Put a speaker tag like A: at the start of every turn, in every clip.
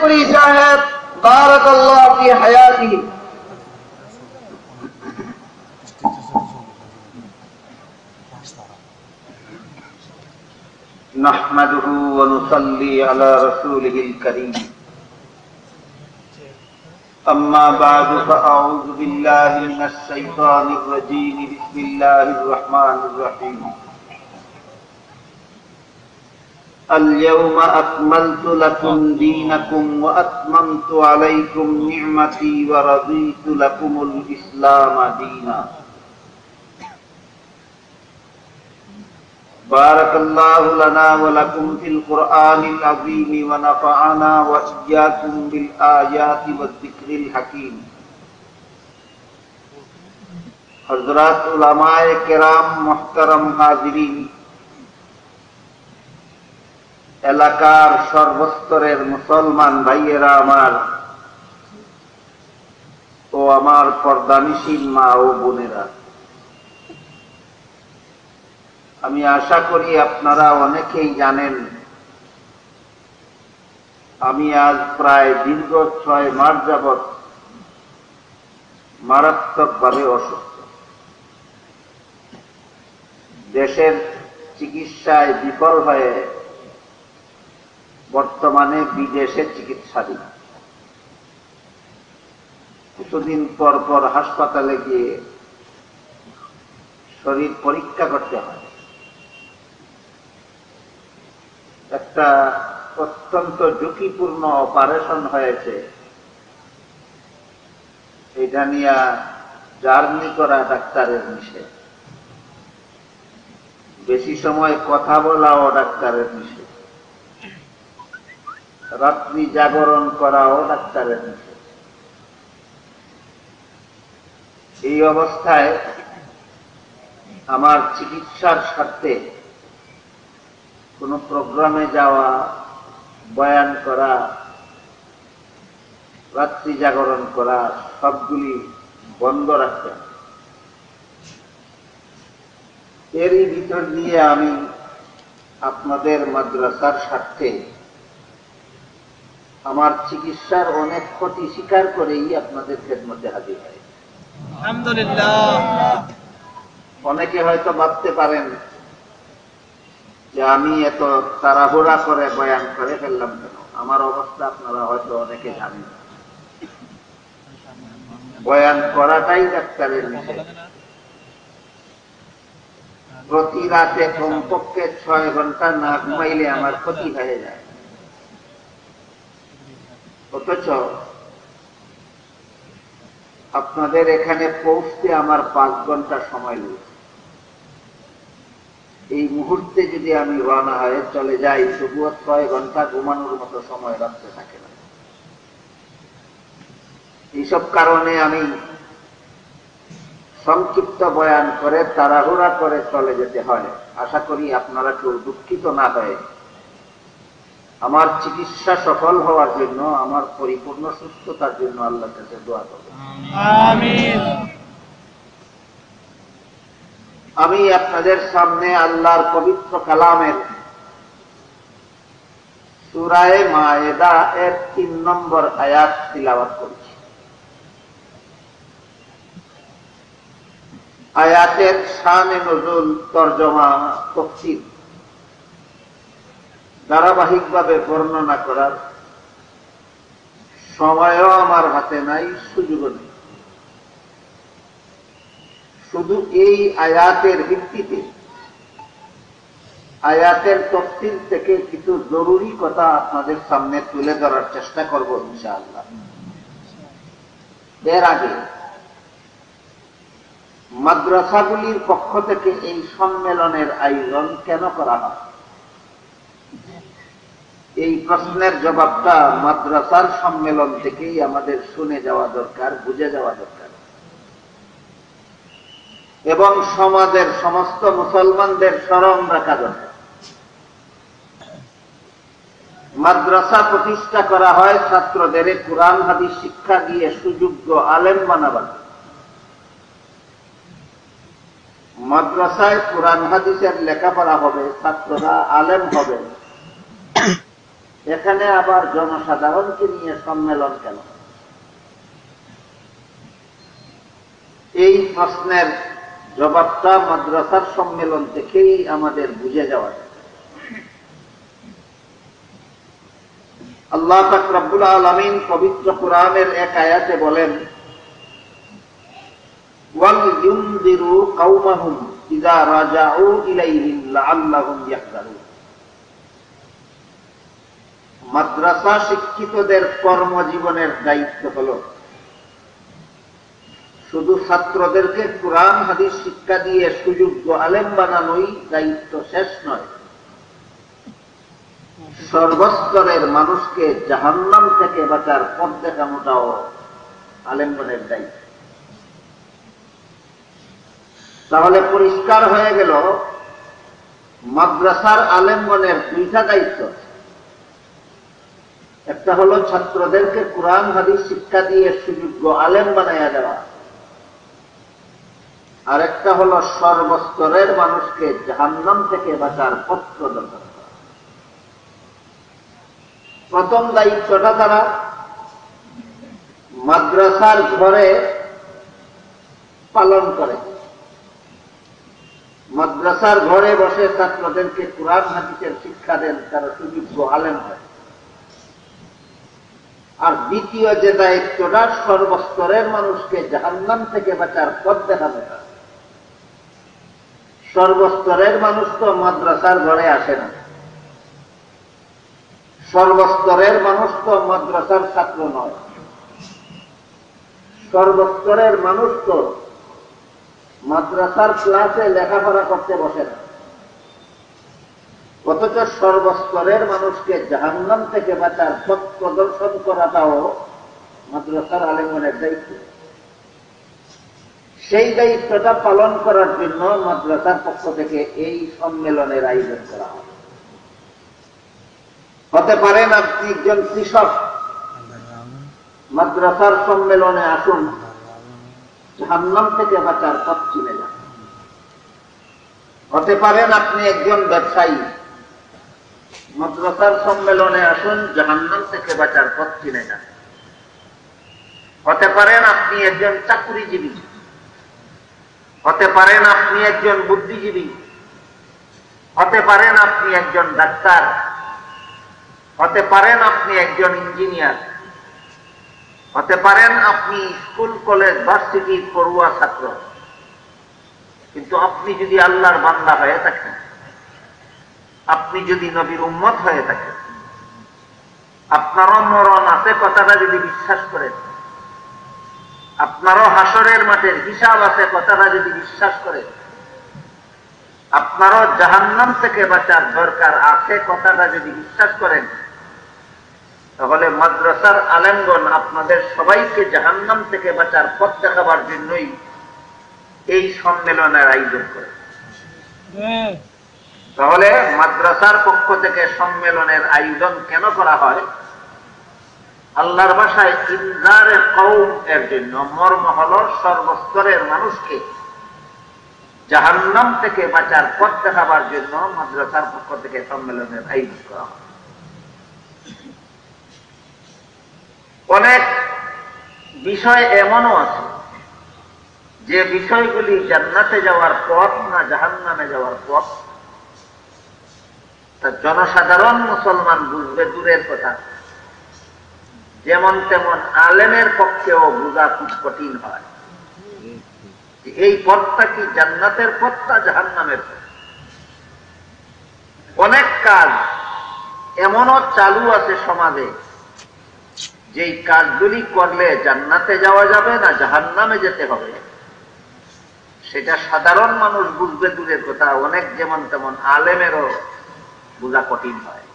A: पुरी साहब बारकल्लाह की हयाती। नहमदुहु व नुसल्ली अला रसूलिहिल करीम। अम्मा बादु फअऊज़ु बिल्लाहि मिनश शैतानिर रजीम। बिस्मिल्लाहिर रहमानिर रहीम। अल-यौमा अकमलतु लकुम दीनकुम व अत्ममतु अलैकुम निअमती व रज़ीतु लकुमुल इस्लाम दीना। बारकल्लाहु लना व लकुम फिल कुरआनिल अज़ीम व नफ़अना व इय्याकुम बिल आयाति व ज़िक्रिल हकीम। हज़रात उलमाए किराम, मुहतरम हाज़िरीन, এলাকার সর্বস্তরের মুসলমান ভাইয়েরা আমার ও আমার পর্দানিশীল মা ও বোনেরা, আমি আশা করি আপনারা অনেকেই জানেন আমি আজ প্রায় দীর্ঘ 6 মাস যাবৎ মারাত্মকভাবে অসুস্থ। দেশের চিকিৎসায় বিফল হয়ে বর্তমানে বিদেশে চিকিৎসাধীন। কিছুদিন পর পর হাসপাতালে গিয়ে শরীর পরীক্ষা করতে হয়। একটা অত্যন্ত ঝুঁকিপূর্ণ অপারেশন হয়েছে, এটা নিয়ে জার্নি করা ডাক্তারের নিষেধ, বেশি সময় কথা বলাও ডাক্তারের নিষেধ, রাত্রি জাগরণ করাও ডাক্তারের নিষেধ। এই অবস্থায় আমার চিকিৎসার স্বার্থে কোনো প্রোগ্রামে যাওয়া, বয়ান করা, রাত্রি জাগরণ করা সবগুলি বন্ধ রাখতে হবে। এরই ভিতর দিয়ে আমি আপনাদের মাদ্রাসার স্বার্থে আমার চিকিৎসার অনেক ক্ষতি স্বীকার করেই আপনাদের খেদমতে হাজির হয়।
B: আলহামদুলিল্লাহ।
A: অনেকে হয়তো ভাবতে পারেন যে আমি এত তাড়াহুড়া করে বয়ান করে ফেললাম কেন। আমার অবস্থা আপনারা হয়তো অনেকে জানেন। বয়ান করাটাই ডাক্তারের নিষেধ। প্রতি রাতে কমপক্ষে 6 ঘন্টা না ঘুমাইলে আমার ক্ষতি হয়ে যায়। অথচ আপনাদের এখানে পৌঁছতে আমার 5 ঘন্টা সময় লেগেছে। এই মুহূর্তে যদি আমি রওনা হয়ে চলে যাই, তবুও 6 ঘন্টা ঘুমানোর মতো সময় রাখতে থাকে না। এইসব কারণে আমি সংক্ষিপ্ত বয়ান করে তাড়াহুড়া করে চলে যেতে হয়। আশা করি আপনারা কেউ দুঃখিত না হয়ে আমার চিকিৎসা সফল হওয়ার জন্য, আমার পরিপূর্ণ সুস্থতার জন্য আল্লাহর কাছে দোয়া করবেন।
B: আমিন।
A: আমি আপনাদের সামনে আল্লাহর পবিত্র কালামের সূরা মায়েদা এর 3 নম্বর আয়াত তিলাওয়াত করছি। আয়াতের শানে নজুল, তরজমা, তাফসীর ধারাবাহিকভাবে বর্ণনা করার সময়ও আমার হাতে নাই, সুযোগও নেই। শুধু এই আয়াতের ভিত্তিতে, আয়াতের তাফসীর থেকে কিছু জরুরি কথা আপনাদের সামনে তুলে ধরার চেষ্টা করব ইনশাআল্লাহ। এর আগে মাদ্রাসাগুলির পক্ষ থেকে এই সম্মেলনের আয়োজন কেন করা হয়, এই প্রশ্নের জবাবটা মাদ্রাসার সম্মেলন থেকেই আমাদের শুনে যাওয়া দরকার, বুঝে যাওয়া দরকার, এবং সমাজের সমস্ত মুসলমানদের স্মরণ রাখা দরকার। মাদ্রাসা প্রতিষ্ঠা করা হয় ছাত্রদের কুরআন হাদিস শিক্ষা দিয়ে সুযোগ্য আলেম বানাবার। মাদ্রাসায় কুরআন হাদিসের লেখাপড়া হবে, ছাত্ররা আলেম হবে, এখানে আবার জনসাধারণকে নিয়ে সম্মেলন কেন? এই প্রশ্নের জবাবটা মাদ্রাসার সম্মেলন থেকেই আমাদের বুঝে যাওয়া যায়। আল্লাহ পাক রব্বুল আলামিন পবিত্র কুরআনের এক আয়াতে বলেন, ওয়াল ইউনযিরু কওমাহুম ইযা রাজাউ ইলাইহিম লাআল্লাহুম ইয়াহযারুন। মাদ্রাসা শিক্ষিতদের কর্মজীবনের দায়িত্ব হলো শুধু ছাত্রদেরকে কুরআন হাদিস শিক্ষা দিয়ে সুযোগ্য আলেম বানানোই দায়িত্ব শেষ নয়, সর্বস্তরের মানুষকে জাহান্নাম থেকে বাঁচার পথ দেখানোটাও আলেমগণের দায়িত্ব। তাহলে পরিষ্কার হয়ে গেল মাদ্রাসার আলেমগণের দুইটা দায়িত্ব। একটা হলো ছাত্রদেরকে কুরআন হাদিস শিক্ষা দিয়ে সুযোগ্য আলেম বানাইয়া দেওয়া, আর একটা হলো সর্বস্তরের মানুষকে জাহান্নাম থেকে বাঁচার পথ প্রদর্শন করা। প্রথম দায়িত্বটা তারা মাদ্রাসার ঘরে পালন করে। মাদ্রাসার ঘরে বসে ছাত্রদেরকে কুরআন হাদিসের শিক্ষা দেন, তারা সুযোগ্য আলেম হয়। আর দ্বিতীয় যে দায়িত্বটা সর্বস্তরের মানুষকে জাহান্নাম থেকে বাঁচার পথ দেখাবে। সর্বস্তরের মানুষ তো মাদ্রাসার ঘরে আসে না, সর্বস্তরের মানুষ তো মাদ্রাসার ছাত্র নয়, সর্বস্তরের মানুষ তো মাদ্রাসার ক্লাসে লেখাপড়া করতে বসে না। অথচ সর্বস্তরের মানুষকে জাহান্নাম থেকে বাঁচার পথ প্রদর্শন করাটাও মাদ্রাসার আলেমগণের দায়িত্ব। সেই দায়িত্বটা পালন করার জন্য মাদ্রাসার পক্ষ থেকে এই সম্মেলনের আয়োজন করা হয়। হতে পারেন আপনি একজন কৃষক, মাদ্রাসার সম্মেলনে আসুন, জাহান্নাম থেকে বাঁচার পথ চিনে যান। হতে পারেন আপনি একজন ব্যবসায়ী, মাদ্রাসার সম্মেলনে আসুন, জাহান্নাম থেকে বাঁচার পথ চিনে যান। হতে পারেন আপনি একজন চাকরিজীবী, হতে পারেন আপনি একজন বুদ্ধিজীবী, হতে পারেন আপনি একজন ডাক্তার, হতে পারেন আপনি একজন ইঞ্জিনিয়ার, হতে পারেন আপনি স্কুল কলেজ ভার্সিটির পড়ুয়া ছাত্র। কিন্তু আপনি যদি আল্লাহর বান্দা হয়ে থাকেন, আপনি যদি নবীর উম্মত হয়ে থাকেন, আপনারও মরণ আছে কথাটা যদি বিশ্বাস করেন, আপনারও হাসরের মাঠের হিসাব আছে কথাটা যদি বিশ্বাস করেন, আপনারও জাহান্নাম থেকে বাঁচার দরকার আছে কথাটা যদি বিশ্বাস করেন, তাহলে মাদ্রাসার আলেমগণ আপনাদের সবাইকে জাহান্নাম থেকে বাঁচার পথ দেখাবার জন্যই এই সম্মেলনের আয়োজন করে। তাহলে মাদ্রাসার পক্ষ থেকে সম্মেলনের আয়োজন কেন করা হয়? আল্লাহর ভাষায় ইনজারে কওম এর জন্য, মর্ম হল সর্বস্তরের মানুষকে জাহান্নাম থেকে বাঁচার পথ দেখাবার জন্য মাদ্রাসার পক্ষ থেকে সম্মেলনের আয়োজন করা হয়। অনেক বিষয় এমনও আছে যে বিষয়গুলি জান্নাতে যাওয়ার পথ না জাহান্নামে যাওয়ার পথ, তা জনসাধারণ মুসলমান বুঝবে দূরের কথা, যেমন তেমন আলেমের পক্ষেও বোঝা খুব কঠিন হয়। এই পথটা কি জান্নাতের পথ না জাহান্নামের পথ? অনেক কাজ এমনও চালু আছে সমাজে, যেই কাজগুলি করলে জান্নাতে যাওয়া যাবে না জাহান্নামে যেতে হবে, সেটা সাধারণ মানুষ বুঝবে দূরের কথা, অনেক যেমন তেমন আলেমেরও বোঝা কঠিন হয়।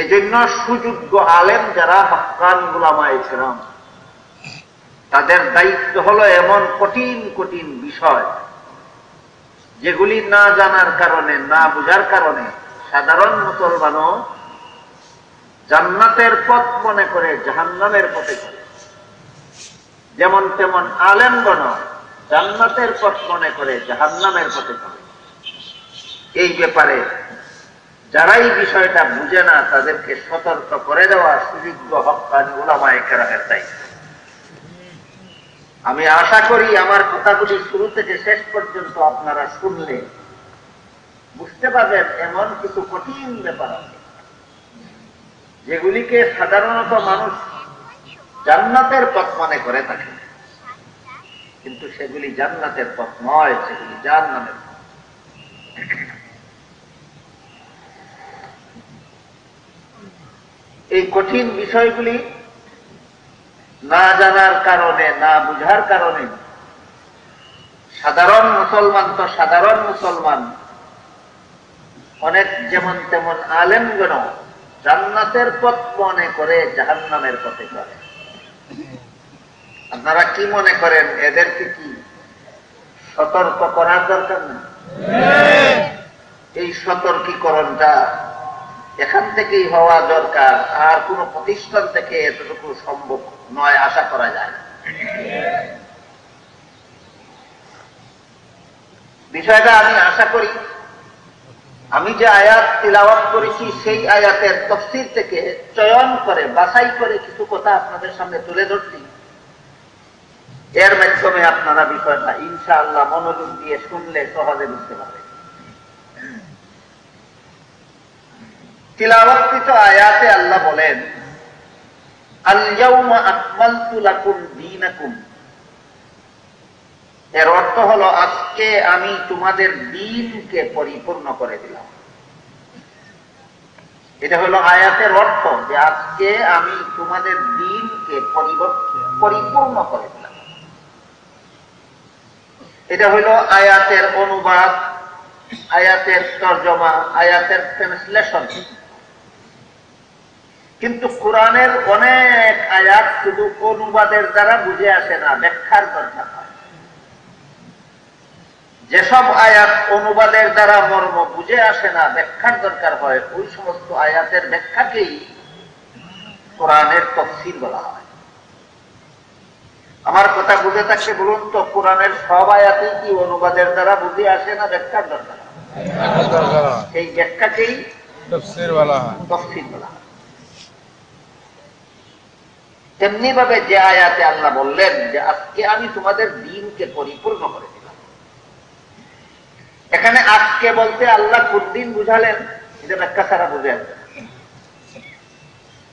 A: এজন্য সুযোগ্য আলেম যারা হক্কান উলামায়ে কেরাম, তাদের দায়িত্ব হলো এমন কঠিন কঠিন বিষয় যেগুলি না জানার কারণে, না বোঝার কারণে সাধারণ মুসলমানও জান্নাতের পথ মনে করে জাহান্নামের পথে চলে, যেমন তেমন আলেমগণ জান্নাতের পথ মনে করে জাহান্নামের পথে চলে। এই ব্যাপারে যারাই বিষয়টা বুঝে না তাদেরকে সতর্ক করে দেওয়া সুযোগ্য হক্কানি উলামায়ে কেরামের দায়িত্ব। আমি আশা করি আমার কথাগুলি শুরু থেকে শেষ পর্যন্ত আপনারা শুনলে বুঝতে পারবেন এমন কিছু কঠিন ব্যাপার আছে যেগুলিকে সাধারণত মানুষ জান্নাতের পথ মনে করে থাকে, কিন্তু সেগুলি জান্নাতের পথ নয়, সেগুলি জাহান্নামের পথ। এই কঠিন বিষয়গুলি না জানার কারণে, না বুঝার কারণে সাধারণ মুসলমান তো সাধারণ মুসলমান, অনেক যেমন তেমন আলেমগণ জান্নাতের পথ মনে করে জাহান্নামের পথে চলে। আপনারা কি মনে করেন এদেরকে কি সতর্ক করার দরকার না? এই সতর্কীকরণটা এখান থেকেই হওয়া দরকার, আর কোন প্রতিষ্ঠান থেকে এতটুকু সম্ভব নয়, আশা করা যায়। বিষয়টা আমি আশা করি আমি যে আয়াত তিলাওয়াত করেছি সেই আয়াতের তাফসীর থেকে চয়ন করে বাছাই করে কিছু কথা আপনাদের সামনে তুলে ধরছি। এর মাধ্যমে আপনারা বিষয়টা ইনশাআল্লাহ মনোযোগ দিয়ে শুনলে সহজে বুঝতে পারবেন। তিলাওয়াতকৃত আয়াতে আল্লাহ বলেন, আল ইয়াউমা আকমালতু লাকুম দীনাকুম। এর অর্থ হলো আজকে আমি তোমাদের দ্বীনকে পরিপূর্ণ করে দিলাম। এটা হলো আয়াতের অর্থ, যে আজকে আমি তোমাদের দ্বীনকে পরিপূর্ণ করে দিলাম। এটা হলো আয়াতের অনুবাদ, আয়াতের তরজমা, আয়াতের ট্রান্সলেশন। কিন্তু কোরআনের অনেক আয়াত শুধু অনুবাদের দ্বারা বুঝে আসে না, ব্যাখ্যার দরকার হয়। যেসব আয়াত অনুবাদের দ্বারা মর্ম বুঝে আসে না, ব্যাখ্যার দরকার হয়, ওই সমস্ত আয়াতের ব্যাখ্যাকেই কোরআনের তাফসীর বলা হয়। আমার কথা বুঝে থাকলে বলুন তো, কোরআনের সব আয়াতেই কি অনুবাদের দ্বারা বুঝে আসে না, ব্যাখ্যার দরকার হয়? এই ব্যাখ্যাকেই তাফসীর বলা হয়। তেমনি ভাবে যে আয়াতে আল্লাহ বললেন যে আজকে আমি তোমাদের দ্বীনকে পরিপূর্ণ করে দিলাম, এখানে আজকে বলতে আল্লাহ কোন দিন বুঝালেন এটা ব্যাখ্যা ছাড়া বুঝে আসবে।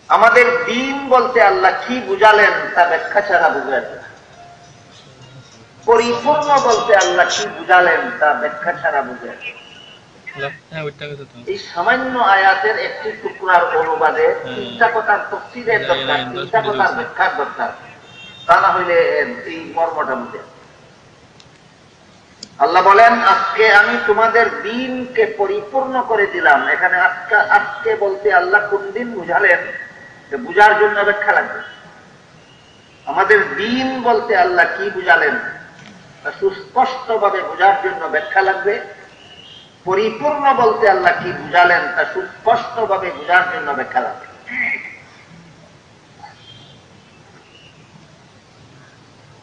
A: আমাদের দ্বীন বলতে আল্লাহ কি বুঝালেন তা ব্যাখ্যা ছাড়া বুঝে আসবে। পরিপূর্ণ বলতে আল্লাহ কি বুঝালেন তা ব্যাখ্যা ছাড়া বুঝে আসবে। এই সামান্য আয়াতের একটি টুকরার অনুবাদে তিনটা কথার তাফসীরের দরকার, তিনটা কথার ব্যাখ্যার দরকার, তা না হইলে এই মর্মটা বুঝে। আল্লাহ বলেন আজকে আমি তোমাদের দ্বীনকে পরিপূর্ণ করে দিলাম। এখানে আজকে বলতে আল্লাহ কোন দিন বুঝালেন বুঝার জন্য ব্যাখ্যা লাগবে। আমাদের দ্বীন বলতে আল্লাহ কি বুঝালেন সুস্পষ্ট ভাবে বুঝার জন্য ব্যাখ্যা লাগবে। পরিপূর্ণ বলতে আল্লাহ কি বুঝালেন তা সুস্পষ্ট ভাবে বুঝার জন্য ব্যাখ্যা লাগবে।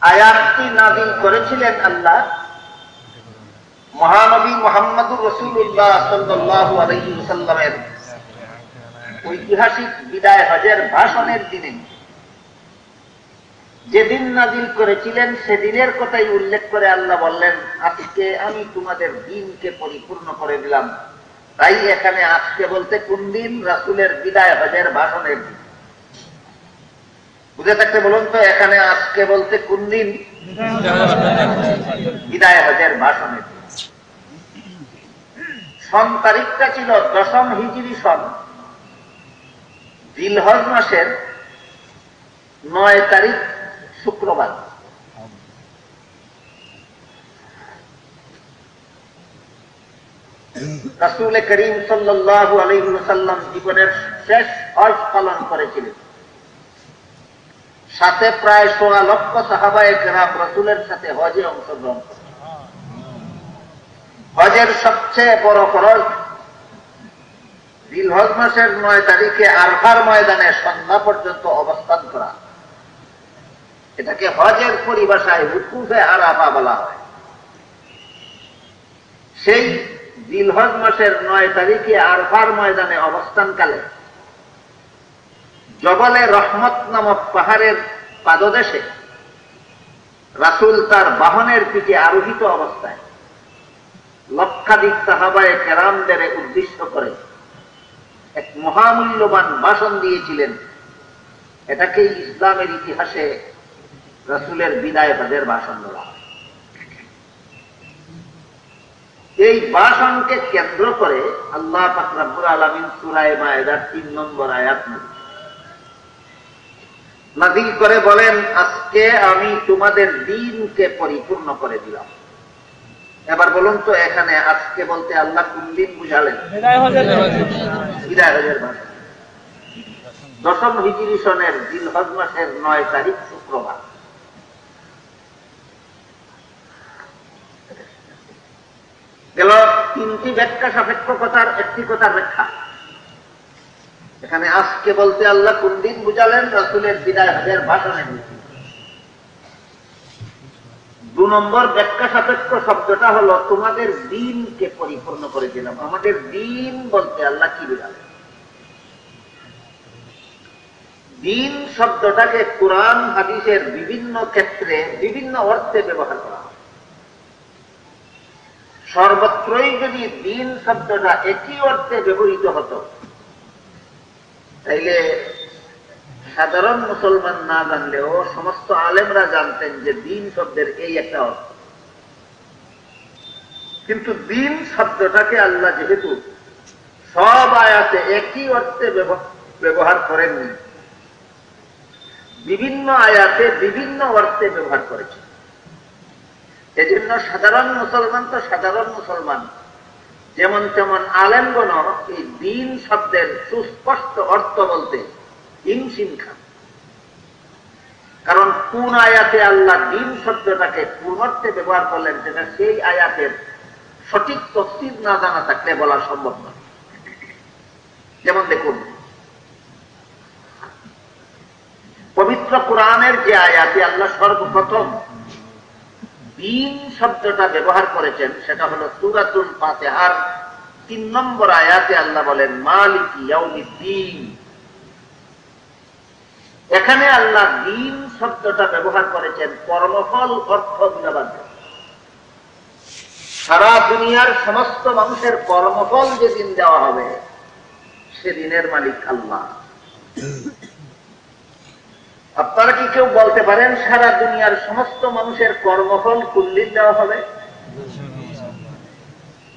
A: আয়াতটি নাযিল করেছিলেন আল্লাহ মহানবী মুহাম্মদুর রাসূলুল্লাহ সাল্লাল্লাহু আলাইহি ওয়াসাল্লামের ঐতিহাসিক বিদায় হজের ভাষণের দিনে। যেদিন নাযিল করেছিলেন সেদিনের কথাই উল্লেখ করে আল্লাহ বললেন আজকে আমি তোমাদের দ্বীনকে পরিপূর্ণ করে দিলাম। তাই এখানে আজকে বলতে কোন দিন? রাসূলের বিদায় হজের ভাষণের দিন। বুঝে থাকতে বলুন তো, এখানে আজকে বলতে কোন দিন? বিদায় হজের ভাষণের দিন। সন তারিখটা ছিল 10ম হিজরি সন, জিলহজ মাসের 9 তারিখ শুক্রবার। রাসূল করিম সাল্লাল্লাহু আলাইহি ওয়াসাল্লাম জীবনের শেষ হজ পালন করেছিলেন। সাথে প্রায় 16 লক্ষ সাহাবায়ে কেরাম রাসূলের সাথে হজে অংশগ্রহণ করেন। হজের সবচেয়ে বড় ফরজ জিলহজ মাসের 9 তারিখে আরফার ময়দানে সন্ধ্যা পর্যন্ত অবস্থান করা। এটাকে হজের পরিভাষায় উকুফে আরাফা বলা হয়। সেই জিলহজ মাসের 9 তারিখে আরফার ময়দানে অবস্থানকালে জবলে রহমত নামক পাহাড়ের পাদদেশে রাসূল তার বাহনের পিঠে আরোহিত অবস্থায় লক্ষাধিক সাহাবায়ে কেরামদের উদ্দেশ্য করে এক মহামূল্যবান ভাষণ দিয়েছিলেন। এটাকে ইসলামের ইতিহাসে রাসূলের বিদায় হজের ভাষণ বলা হয়। এই ভাষণকে কেন্দ্র করে আল্লাহ পাক রব্বুল আলামিন সূরা মায়েদার 3 নম্বর আয়াত নাযিল করে বলেন, আজকে আমি তোমাদের দ্বীনকে পরিপূর্ণ করে দিলাম। এবার বলুন তো, এখানে আজকে বলতে আল্লাহ কোন দিন বুঝালেন? বিদায় হজের ভাষণ। 10ম হিজরি সনের জিলহজ মাসের 9 তারিখ শুক্রবার। গেল 3টি ব্যাখ্যা সাপেক্ষ কথার একটি কথার ব্যাখ্যা। এখানে আজকে বলতে আল্লাহ কোন দিন বুঝালেন? রাসূলের বিদায় হজের ভাষণে। 2 নম্বর ব্যাখ্যা সাপেক্ষ শব্দটা হলো তোমাদের দ্বীনকে পরিপূর্ণ করে দিলাম। আমাদের দ্বীন বলতে আল্লাহ কি বুঝালেন? দ্বীন শব্দটাকে কুরআন হাদিসের বিভিন্ন ক্ষেত্রে বিভিন্ন অর্থে ব্যবহার করা হয়। সর্বত্রই যদি দ্বীন শব্দটা একই অর্থে ব্যবহৃত হতো, তাইলে সাধারণ মুসলমান না জানলেও সমস্ত আলেমরা জানতেন যে দ্বীন শব্দের এই একটা অর্থ। কিন্তু দ্বীন শব্দটাকে আল্লাহ যেহেতু সব আয়াতে একই অর্থে ব্যবহার করেননি, বিভিন্ন আয়াতে বিভিন্ন অর্থে ব্যবহার করেছে। এজন্য সাধারণ মুসলমান তো সাধারণ মুসলমান, যেমন তেমন আলেমগণ এই দ্বীন শব্দের সুস্পষ্ট অর্থ বলতে হিমশিম খান। কারণ কোন আয়াতে আল্লাহ দ্বীন শব্দটাকে কোন অর্থে ব্যবহার করলেন সেটা সেই আয়াতের সঠিক তাফসীর না জানা থাকলে বলা সম্ভব নয়। যেমন দেখুন, পবিত্র কোরআনের যে আয়াতে আল্লাহ সর্বপ্রথম দ্বীন শব্দটা ব্যবহার করেছেন সেটা হলো সূরাতুল ফাতিহার 3 নম্বর আয়াতে আল্লাহ বলেন মালিকি ইয়াউমিদ্দিন। এখানে আল্লাহ দ্বীন শব্দটা ব্যবহার করেছেন কর্মফল অর্থ বোঝাবার জন্য। সারা দুনিয়ার সমস্ত মানুষের কর্মফল যেদিন দেওয়া হবে সেদিনের মালিক আল্লাহ। আপনারা কি কেউ বলতে পারেন সারা দুনিয়ার সমস্ত মানুষের কর্মফল কোন দিন দেওয়া হবে?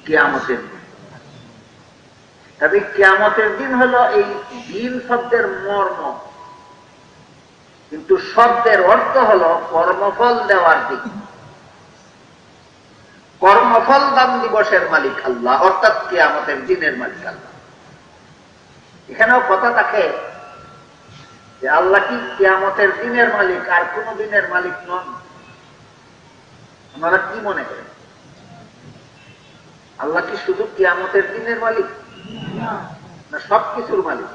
A: কিয়ামতের দিন। তবে কিয়ামতের দিন হলো এই দিন শব্দের মর্ম, কিন্তু শব্দের অর্থ হলো কর্মফল দেওয়ার দিন। কর্মফল দান দিবসের মালিক আল্লাহ, অর্থাৎ কিয়ামতের দিনের মালিক আল্লাহ। এখানেও কথা থাকে যে আল্লাহ কি কিয়ামতের দিনের মালিক আর কোন দিনের মালিক নন? আপনারা কি মনে করেন? আল্লাহ কি শুধু কিয়ামতের দিনের মালিক না সবকিছুর মালিক?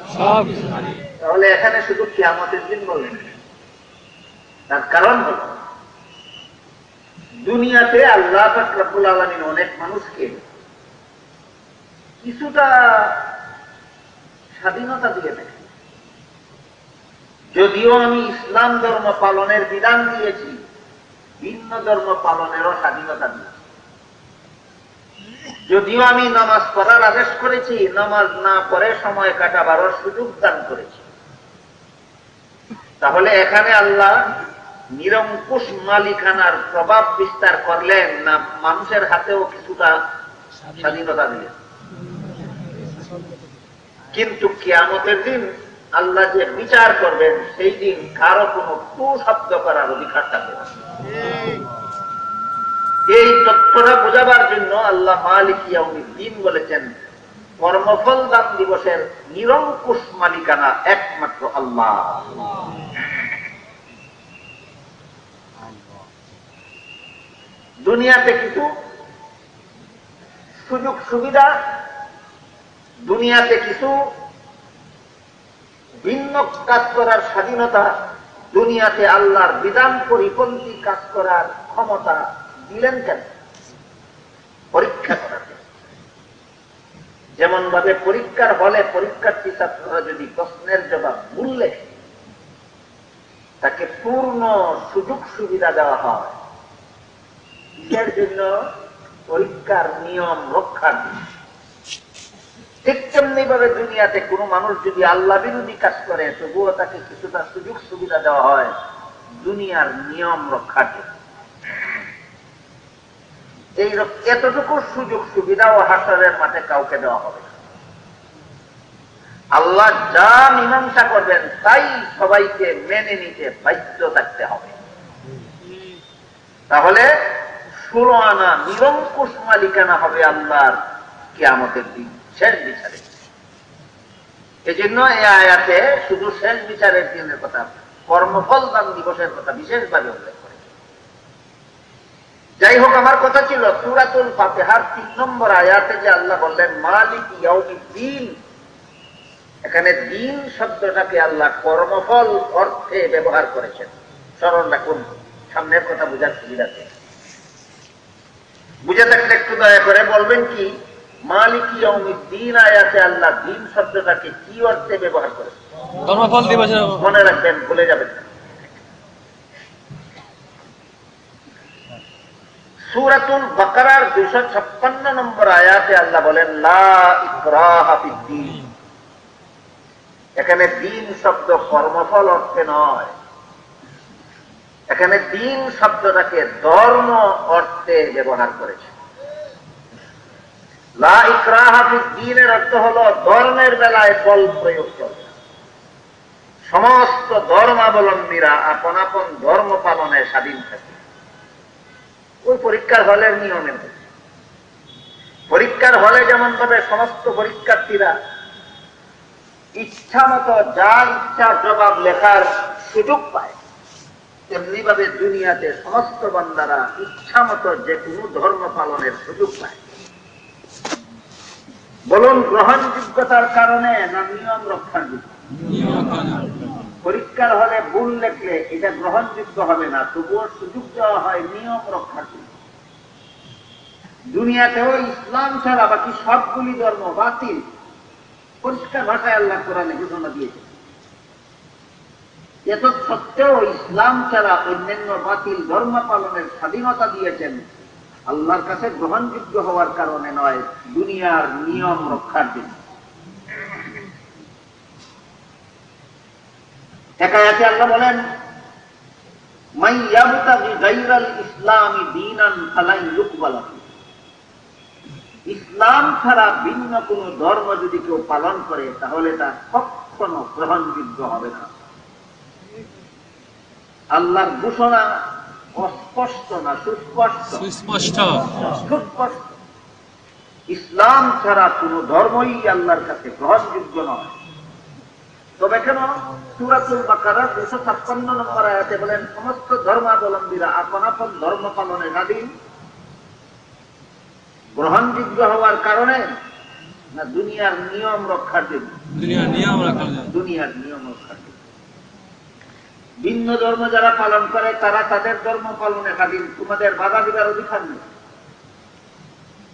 A: তাহলে এখানে শুধু কিয়ামতের দিন বলেন। তার কারণ হল দুনিয়াতে আল্লাহ পাক রব্বুল আলামিন অনেক মানুষকে কিছুটা স্বাধীনতা দিয়ে থাকেন। যদিও আমি ইসলাম ধর্ম পালনের বিধান দিয়েছি, ভিন্ন ধর্ম পালনেরও স্বাধীনতা দিয়েছি। যদিও আমি নামাজ পড়ার আদেশ করেছি, নামাজ না পড়ে সময় কাটাবারও সুযোগ দান করেছি। তাহলে এখানে আল্লাহ নিরঙ্কুশ মালিকানার প্রভাব বিস্তার করলেন না মানুষের হাতেও কিছুটা স্বাধীনতা দিলেন? কিন্তু কিয়ামতের দিন আল্লাহ যে বিচার করবেন সেই দিন কারো কোনো টু শব্দ করার অধিকার থাকবে না। এই তথ্যটা বোঝাবার জন্য আল্লাহ মালিক ইয়াউমিদ্দিন বলেছেন কর্মফল দান দিবসের নিরঙ্কুশ মালিকানা একমাত্র আল্লাহ। দুনিয়াতে কিছু সুযোগ সুবিধা, দুনিয়াতে কিছু ভিন্ন কাজ করার স্বাধীনতা, দুনিয়াতে আল্লাহর বিধান পরিপন্থী কাজ করার ক্ষমতা দিলেন কেন? পরীক্ষা করার জন্য। যেমন ভাবে পরীক্ষার হলে পরীক্ষার্থী ছাত্ররা যদি প্রশ্নের জবাব ভুল লেখে তাকে পূর্ণ সুযোগ সুবিধা দেওয়া হয়, কিসের জন্য? পরীক্ষার নিয়ম রক্ষার জন্য। ঠিক তেমনি ভাবে দুনিয়াতে কোনো মানুষ যদি আল্লাহ বিরোধী কাজ করে তবুও তাকে কিছুটা সুযোগ সুবিধা দেওয়া হয় দুনিয়ার নিয়ম রক্ষার জন্য। এই এতটুকু সুযোগ সুবিধাও হাসরের মাঠে কাউকে দেওয়া হবে না। আল্লাহ যা মীমাংসা করবেন তাই সবাইকে মেনে নিতে বাধ্য থাকতে হবে। তাহলে 16 আনা নিরঙ্কুশ মালিকানা হবে আল্লাহর কিয়ামতের দিন, শেষ বিচারে। এজন্য এই আয়াতে শুধু শেষ বিচারের দিনের কথা, কর্মফল দান দিবসের কথা বিশেষভাবে উল্লেখ করে। যাই হোক, আমার কথা ছিল সূরাতুল ফাতিহার 3 নম্বর আয়াতে যে আল্লাহ বললেন মালিক ইয়াউমিদ্দিন, এখানে দিন শব্দটাকে আল্লাহ কর্মফল অর্থে ব্যবহার করেছেন। স্মরণ রাখুন, সামনের কথা বোঝার সুবিধাতে। বুঝে থাকলে একটু দয়া করে বলবেন কি মালিক ইয়াউমিদ্দিন আয়াতে আল্লাহ দিন শব্দটাকে কি অর্থে ব্যবহার করেছেন?
B: কর্মফল দিবস।
A: মনে রাখবেন, ভুলে যাবেন না। সূরাতুল বাকারার 256 নম্বর আয়াতে আল্লাহ বলেন লা ইকরাহা ফিদ্দীন। এখানে দিন শব্দ কর্মফল অর্থে নয়, এখানে দিন শব্দটাকে ধর্ম অর্থে ব্যবহার করেছে। লা ইকরাহা ফিদ্দীনের অর্থ হলো ধর্মের বেলায় বল প্রয়োগ চলবে। সমস্ত ধর্মাবলম্বীরা আপন আপন ধর্ম পালনে স্বাধীন থাকে। ওই পরীক্ষার হলের নিয়মের মধ্যে, পরীক্ষার হলে যেমন ভাবে সমস্ত পরীক্ষার্থীরা ইচ্ছা মতো যা ইচ্ছা জবাব লেখার সুযোগ পায়, তেমনি ভাবে দুনিয়াতে সমস্ত বান্দারা ইচ্ছা মতো যে কোনো ধর্ম পালনের সুযোগ পায়। বলুন গ্রহণযোগ্যতার কারণে না নিয়ম রক্ষার জন্য? পরীক্ষার হলে ভুল লেখলে এটা গ্রহণযোগ্য হবে না, তবুও সুযোগ দেওয়া হয় নিয়ম রক্ষার জন্য। দুনিয়াতেও ইসলাম ছাড়া বাকি সবগুলি ধর্ম বাতিল, পরিষ্কার ভাষায় আল্লাহ কোরআনে ঘোষণা দিয়েছে। এত সত্ত্বেও ইসলাম ছাড়া অন্যান্য বাতিল ধর্ম পালনের স্বাধীনতা দিয়েছেন আল্লাহর কাছে গ্রহণযোগ্য হওয়ার কারণে নয়, দুনিয়ার নিয়ম রক্ষার জন্য। এক আয়াতে আল্লাহ বলেন মান ইয়াবতাগি গায়রাল ইসলামি দীনান ফালান ইউকবালা। ইসলাম ছাড়া ভিন্ন কোন ধর্ম যদি কেউ পালন করে তাহলে তা কখনো গ্রহণযোগ্য হবে না। আল্লাহর ঘোষণা অস্পষ্ট না সুস্পষ্ট? সুস্পষ্ট। ইসলাম ছাড়া কোন ধর্মই আল্লাহর কাছে গ্রহণযোগ্য নয়। তবে কেন? সূরাতুল বাকারার 256 নম্বর আয়াতে বলেন সমস্ত ধর্মাবলম্বীরা আপন আপন ধর্ম পালনে স্বাধীন। গ্রহণযোগ্য হওয়ার কারণে না দুনিয়ার নিয়ম রক্ষার জন্য? দুনিয়ার নিয়ম রক্ষার জন্য। ভিন্ন ধর্ম যারা পালন করে তারা তাদের ধর্ম পালনে স্বাধীন, তোমাদের বাধা দিবার অধিকার নেই।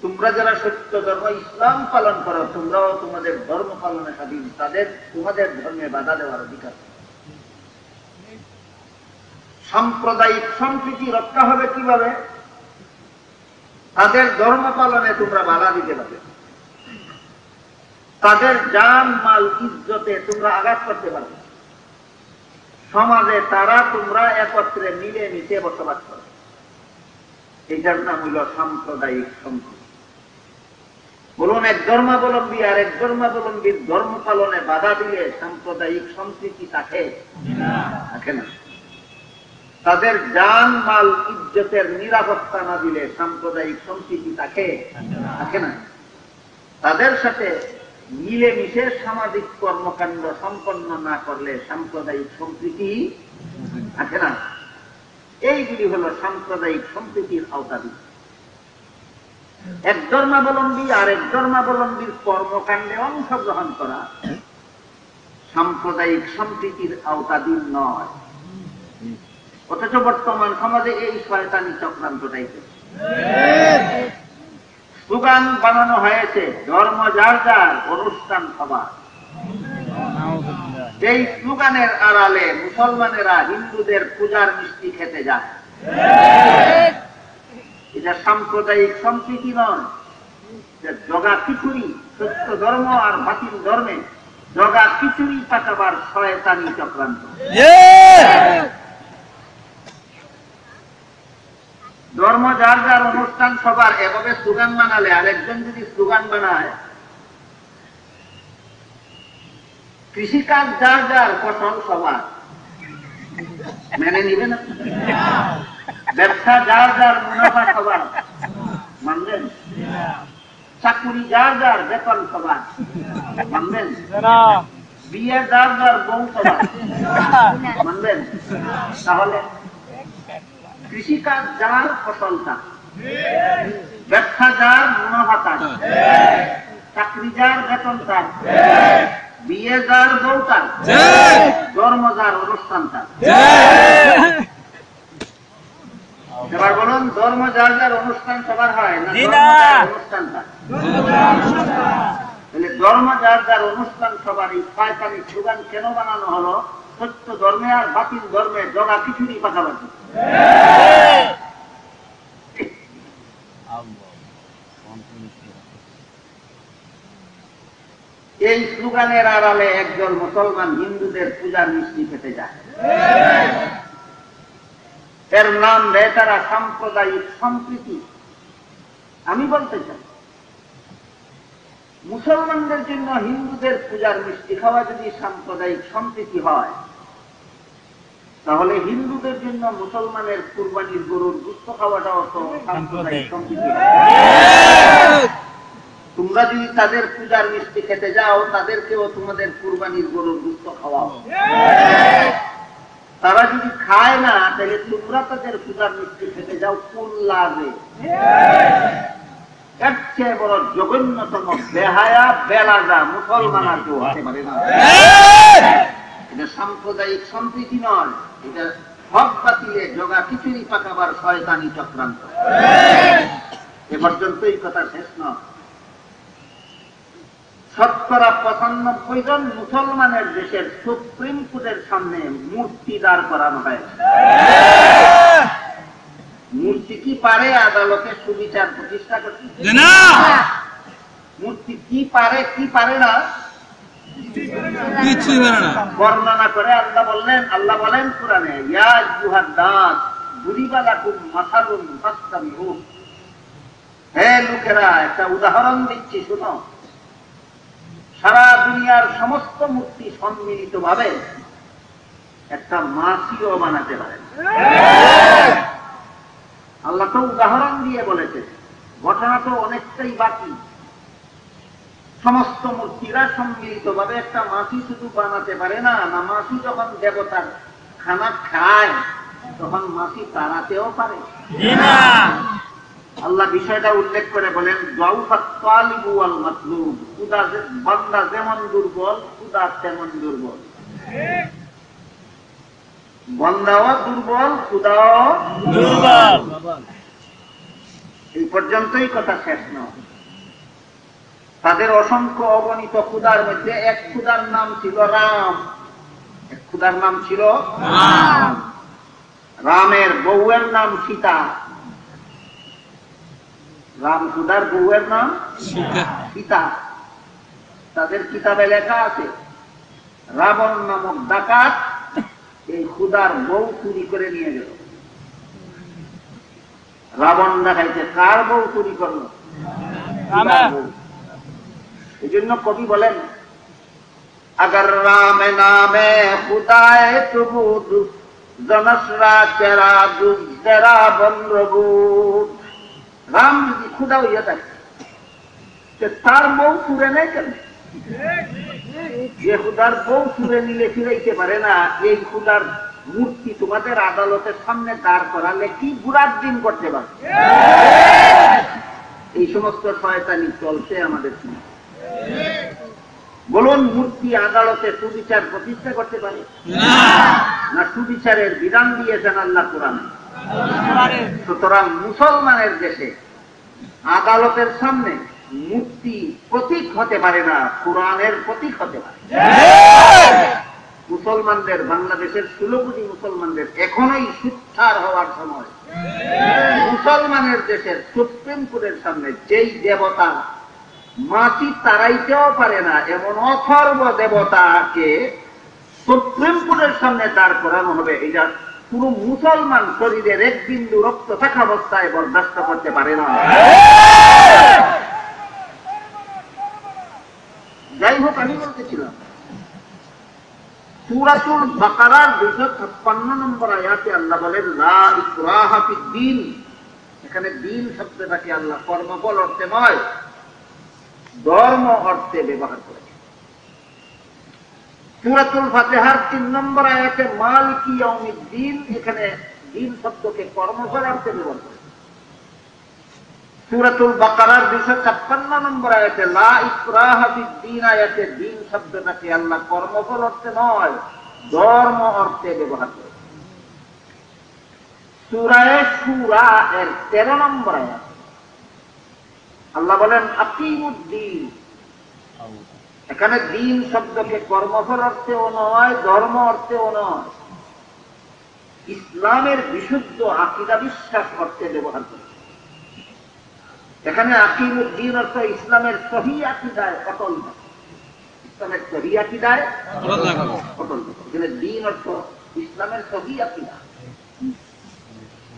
A: তোমরা যারা সত্য ধর্ম ইসলাম পালন করো তোমরাও তোমাদের ধর্ম পালনে স্বাধীন, তাদের তোমাদের ধর্মে বাধা দেওয়ার অধিকার নেই। সাম্প্রদায়িক সম্প্রীতি রক্ষা হবে কিভাবে? তাদের ধর্ম পালনে তোমরা বাধা দিতে পারবে, তাদের জান মাল ইজ্জতে তোমরা আঘাত করতে পারবে। সমাজে তারা তোমরা একত্রে মিলে মিশে বসবাস করবে, এটার নাম হইল সাম্প্রদায়িক সম্প্রীতি। বলুন এক ধর্মাবলম্বী আর এক ধর্মাবলম্বীর ধর্ম পালনে বাধা দিলে সাম্প্রদায়িক সম্প্রীতি থাকে না? তাদের জান মাল ইজ্জতের নিরাপত্তা না দিলে সাম্প্রদায়িক সম্প্রীতি থাকে না? তাদের সাথে মিলেমিশে সামাজিক কর্মকাণ্ড সম্পন্ন না করলে সাম্প্রদায়িক সম্প্রীতি থাকে না? এইগুলি হল সাম্প্রদায়িক সম্প্রীতির আওতাধীন। এক ধর্মাবলম্বী আর এক ধর্মাবলম্বীর কর্মকাণ্ডে অংশগ্রহণ করা সাম্প্রদায়িক সম্প্রীতির আওতাধীন নয়। অথচ বর্তমান সমাজে এই শয়তানি চক্রান্তটাই চলছে। স্লোগান বানানো হয়েছে ধর্ম যার যার অনুষ্ঠান সবার। এই স্লোগানের আড়ালে মুসলমানেরা হিন্দুদের পূজার মিষ্টি খেতে যায়। এটা সাম্প্রদায়িক সম্প্রীতি নয়, জগা খিচুড়ি। সত্য ধর্ম আর বাতিল ধর্মে জগা খিচুড়ি পাকাবার শয়তানি চক্রান্ত। ধর্ম যার যার অনুষ্ঠান সবার এভাবে স্লোগান বানালে আরেকজন যদি স্লোগান বানায় কৃষিকাজ যার যার ফসল সবার, মেনে নিবেন? ব্যবসা যার যার মুনাফা সবার, মানবেন? চাকুরি যার যার বেতন সবার, মানবেন? বিয়ে যার যার বউ সবার, মানবেন? তাহলে কৃষিকাজ যার ফসল তার, ব্যবসা যার মুনাফা তার, চাকরি যার বেতন তার, বিয়ে যার বউ তার, ধর্ম যার অনুষ্ঠান তার। এবার বলুন, ধর্ম যার যার অনুষ্ঠান সবার হয় না অনুষ্ঠান তার? তাহলে ধর্ম যার যার অনুষ্ঠান সবার এই শয়তানি স্লোগান কেন বানানো হলো? সত্য ধর্মে আর বাতিল ধর্মে জগা খিচুড়ি পাকাপাকি। এই স্লোগানের আড়ালে একজন মুসলমান হিন্দুদের পূজার মিষ্টি খেতে যায়। এর নাম দেয় তারা সাম্প্রদায়িক সম্প্রীতি। আমি বলতে চাই, মুসলমানদের জন্য হিন্দুদের পূজার মিষ্টি খাওয়া যদি সাম্প্রদায়িক সম্প্রীতি হয়, তাহলে হিন্দুদের জন্য মুসলমানের কুরবানির গরুর গোশত খাওয়াটাও তো সাম্প্রদায়িক সম্প্রীতি। তোমরা যদি তাদের পূজার মিষ্টি খেতে যাও, তাদেরকেও তোমাদের কুরবানির গরুর গোশত খাওয়াও। তারা যদি খায় না, তাহলে তোমরা তাদের পূজার মিষ্টি খেতে যাও, কোন লাভে? এর চেয়ে বড় জঘন্যতম বেহায়া বেলাজা মুসলমান আর কেউ হতে পারে না। এটা সাম্প্রদায়িক সম্প্রীতি নয়, এটা হক বাতিলে জগা খিচুড়ি পাকাবার শয়তানি চক্রান্ত। এ পর্যন্ত এই কথা শেষ নয়। ৯৫% জন মুসলমানের দেশের সুপ্রিম কোর্টের সামনে মূর্তি দাঁড় করানো হয়েছে। মূর্তি কি পারে আদালতে সুবিচার প্রতিষ্ঠা করতে? মূর্তি কি পারে কি পারে না বর্ণনা করে আল্লাহ বলেন কুরআনে, ইয়া আইয়ুহান নাস দুরিবা লাকুম মাসালুন ফাসতামিউ। হে লোকেরা, একটা উদাহরণ দিচ্ছি, শুনো। সারা দুনিয়ার সমস্ত মূর্তি সম্মিলিত ভাবে একটা মাছিও বানাতে পারে। আল্লাহ তো উদাহরণ দিয়ে বলেছে, ঘটনা তো অনেকটাই বাকি। সমস্ত মূর্তিরা সম্মিলিত ভাবে একটা মাছি শুধু বানাতে পারে না, না মাছি যখন দেবতার খানা খায় তখন মাছি তাড়াতেও পারে। আল্লাহ বিষয়টা উল্লেখ করে বলেন, বান্দা যেমন দুর্বল খুদা তেমন দুর্বল। বান্দাও দুর্বল, খুদাও দুর্বল। এই পর্যন্তই কথা শেষ নয়। তাদের অসংখ্য অগণিত খুদার মধ্যে এক খুদার নাম ছিল রাম। এক খুদার নাম ছিল রাম। রামের বউয়ের নাম সীতা। রাম খুদার বউয়ের নাম সীতা। তাদের কিতাবে লেখা আছে, রাবণ নামক ডাকাত এই খুদার বউ চুরি করে নিয়ে গেল। রাবণ দেখাইছে কার বউ চুরি করলো? এই জন্য কবি বলেন, अगर राम नामे खुदाए तुबूद जनसरा चेरा दुजरा बंद्रबूद। राम যদি খুদা হইয়া থাকে, তার বউ চুরে নেই কেন? যে খুদার বউ চুরে নিলে ফিরাইতে পারে না, এই খুদার মূর্তি তোমাদের আদালতের সামনে দাঁড় করালে কি বুড়ার দিন করতে পারে? এই সমস্ত শয়তানি চলছে আমাদের সঙ্গে। বলুন, মূর্তি আদালতে সুবিচার প্রতিষ্ঠা করতে পারে না? সুবিচারের বিধান দিয়েছেন আল্লাহ কোরআনে। সুতরাং মুসলমানের দেশে আদালতের সামনে মূর্তি প্রতীক হতে পারে না, কোরআনের প্রতীক হতে পারে। মুসলমানদের, বাংলাদেশের 16 কোটি মুসলমানদের এখনোই সুচ্চার হওয়ার সময়। মুসলমানের দেশের সুপ্রিম কোর্টের সামনে যেই দেবতা মাটি তাড়াইতেও পারে না এমন অথর্ব দেবতাকে সুপ্রিম কোর্টের সামনে দাঁড় করানো হবে, এটা কোন মুসলমান শরীরের এক বিন্দু রক্ত থাকা অবস্থায় বরদাস্ত করতে পারে না। যাই হোক, আমি বলতেছিলাম সূরাতুল বাকারার 256 নম্বর আয়াতে আল্লাহ বলেন লা ইকরাহা ফিদ্দীন। এখানে দিন শব্দটাকে আল্লাহ কর্মফল অর্থে নয়, ধর্ম অর্থে ব্যবহার করেছে। সূরাতুল ফাতিহার 3 নম্বর আয়াতে মালিকি ইয়াউমিদ্দিন, এখানে দিন শব্দকে কর্মফল অর্থে ব্যবহার করেছে। সূরাতুল বাকারার 256 নম্বর আয়াতে লা ইকরাহা ফিদ্দীন আয়াতে দিন শব্দটাকে আল্লাহ কর্মফল অর্থে নয়, ধর্ম অর্থে ব্যবহার করেছে। সূরা শুরা এর 13 নম্বর আয়াত আল্লাহ বলেন আকিমুদ্দিন। এখানে দিন শব্দকে কর্মফল অর্থেও নয়, ধর্ম অর্থেও নয়, ইসলামের বিশুদ্ধ আকীদা বিশ্বাস অর্থে ব্যবহার করেছে। এখানে আকিমুদ্দিন অর্থ ইসলামের সহিহ আকীদায় অটল থাকা, ইসলামের সহিহ আকীদায় অটল থাকা। এখানে দিন অর্থ ইসলামের সহিহ আকীদা।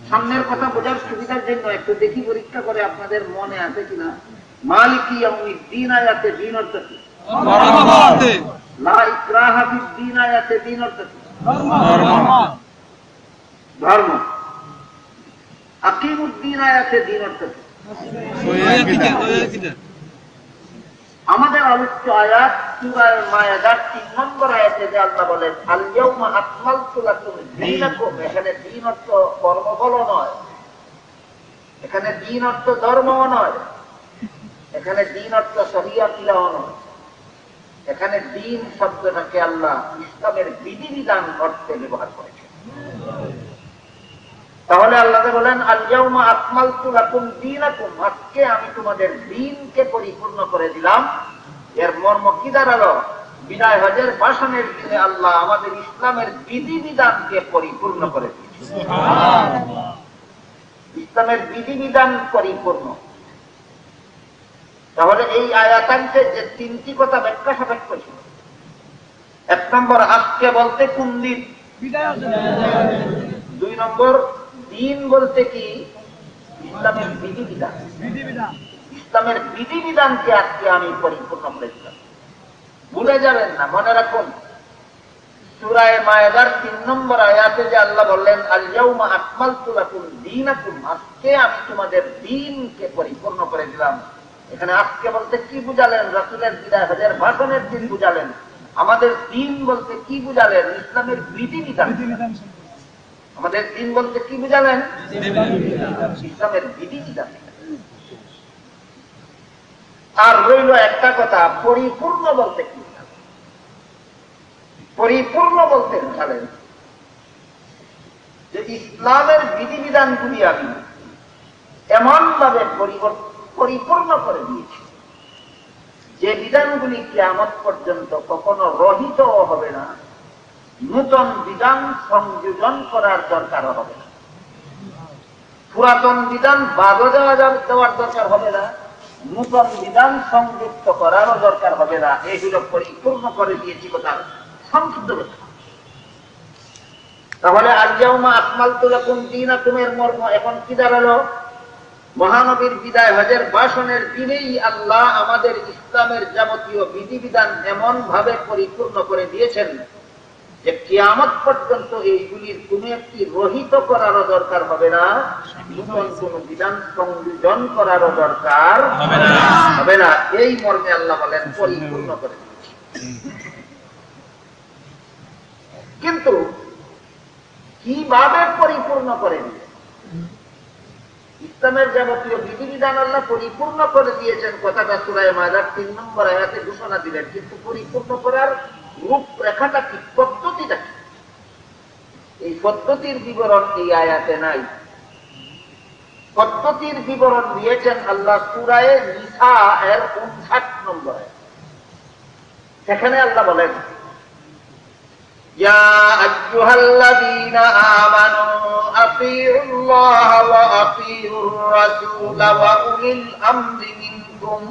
A: সামনের কথা বোঝার সুবিধার জন্য একটু দেখি পরীক্ষা করে আপনাদের মনে আছে কিনা। মালিকি ইয়াউমিদ্দিন আয়াতে দিন অর্থ কি? লা ইকরাহা ফিদ্দীন আয়াতে দিন অর্থ কি? ধর্ম। আকিমুদ্দিন আয়াতে দিন অর্থ কি? আমাদের আলোচ্য আয়াত সূরা মায়েদার 3 নম্বর আয়াতে যে আল্লাহ বলেন আল ইয়াউমা আকমালতু লাকুম দীনাকুম। এখানে দিন অর্থ কর্মফল নয়, এখানে দিন অর্থ ধর্মও নয়, এখানে দিন অর্থ সহিহ আকীদাও নয়, এখানে দিন শব্দটাকে আল্লাহ ইসলামের বিধিবিধান অর্থে ব্যবহার করেছেন। তাহলে আল্লাহ বলেন আল ইয়াউমা আকমালতু লাকুম দীনাকুম, আজকে আমি তোমাদের দ্বীনকে পরিপূর্ণ করে দিলাম। এর মর্ম কি দাঁড়ালো? বিদায় হজের ভাষণের দিনে আল্লাহ আমাদের ইসলামের বিধিবিধানকে পরিপূর্ণ করে দিয়েছেন। ইসলামের বিধিবিধান পরিপূর্ণ। তাহলে এই আয়াতাংশে যে 3টি কথা ব্যাখ্যা সাপেক্ষ ছিল। 1 নম্বর আজকে বলতে কোন দিন? 2 নম্বর দিন বলতে কি? ইসলামের বিধিবিধান। ইসলামের বিধিবিধানকে আজকে আমি পরিপূর্ণ করেছিলাম। ভুলে যাবেন না, মনে রাখুন সূরা মায়েদার 3 নম্বর আয়াতে যে আল্লাহ বললেন আল ইয়াউমা আকমালতু লাকুম দীনাকুম, আজকে আমি তোমাদের দ্বীনকে পরিপূর্ণ করে দিলাম। এখানে আজকে বলতে কি বুঝালেন? রাসূলের বিদায় হজের ভাষণের দিন বুঝালেন। আমাদের দ্বীন বলতে কি বুঝালেন? ইসলামের বিধিবিধান। আমাদের দ্বীন বলতে কি বুঝালেন? ইসলামের বিধিবিধান। আর রইল একটা কথা, পরিপূর্ণ বলতে কি? পরিপূর্ণ বলতে বুঝালেন যে ইসলামের বিধিবিধানগুলি আমি এমন ভাবে পরিপূর্ণ করে দিয়েছি যে বিধানগুলি কিয়ামত পর্যন্ত কখনো রহিত হবে না, নূতন বিধান সংযোজন করার দরকার হবে না, পুরাতন বিধান বাদ দেওয়ার দরকার হবে না, নূতন বিধান সংযুক্ত করারও দরকার হবে না। এইগুলো পরিপূর্ণ করে দিয়েছি কথা সংক্ষিপ্ত কথা। তাহলে আল ইয়াউমা আকমালতু লাকুম দীনাকুম এর মর্ম এখন কি দাঁড়ালো? মহানবীর বিদায় হজের ভাষণের দিনেই আল্লাহ আমাদের ইসলামের যাবতীয় বিধিবিধান এমন ভাবে পরিপূর্ণ করে দিয়েছেন যে কিয়ামত পর্যন্ত এইগুলির কোন একটি রহিত করারও দরকার হবে না, নতুন কোন বিধান সংযোজন করারও দরকার হবে না। এই মর্মে আল্লাহ বলেন পরিপূর্ণ করে দিয়েছি। কিন্তু কিভাবে পরিপূর্ণ করে দিয়েছে? ইসলামের যাবতীয় বিধিবিধান আল্লাহ পরিপূর্ণ করে দিয়েছেন, কথাটা সূরা মায়েদার 3 নম্বর আয়াতে ঘোষণা দিলেন। কিন্তু পরিপূর্ণ করার রূপরেখাটা কি, পদ্ধতিটা কি? এই পদ্ধতির বিবরণ এই আয়াতে নাই। পদ্ধতির বিবরণ দিয়েছেন আল্লাহ সূরা নিসা এর 59 নম্বরে। সেখানে আল্লাহ বলেন, ইয়া আইয়ুহাল্লাযীনা আমানু আতিউল্লাহ ওয়া আতিউর রাসূল ওয়া উলিল আমরি মিনকুম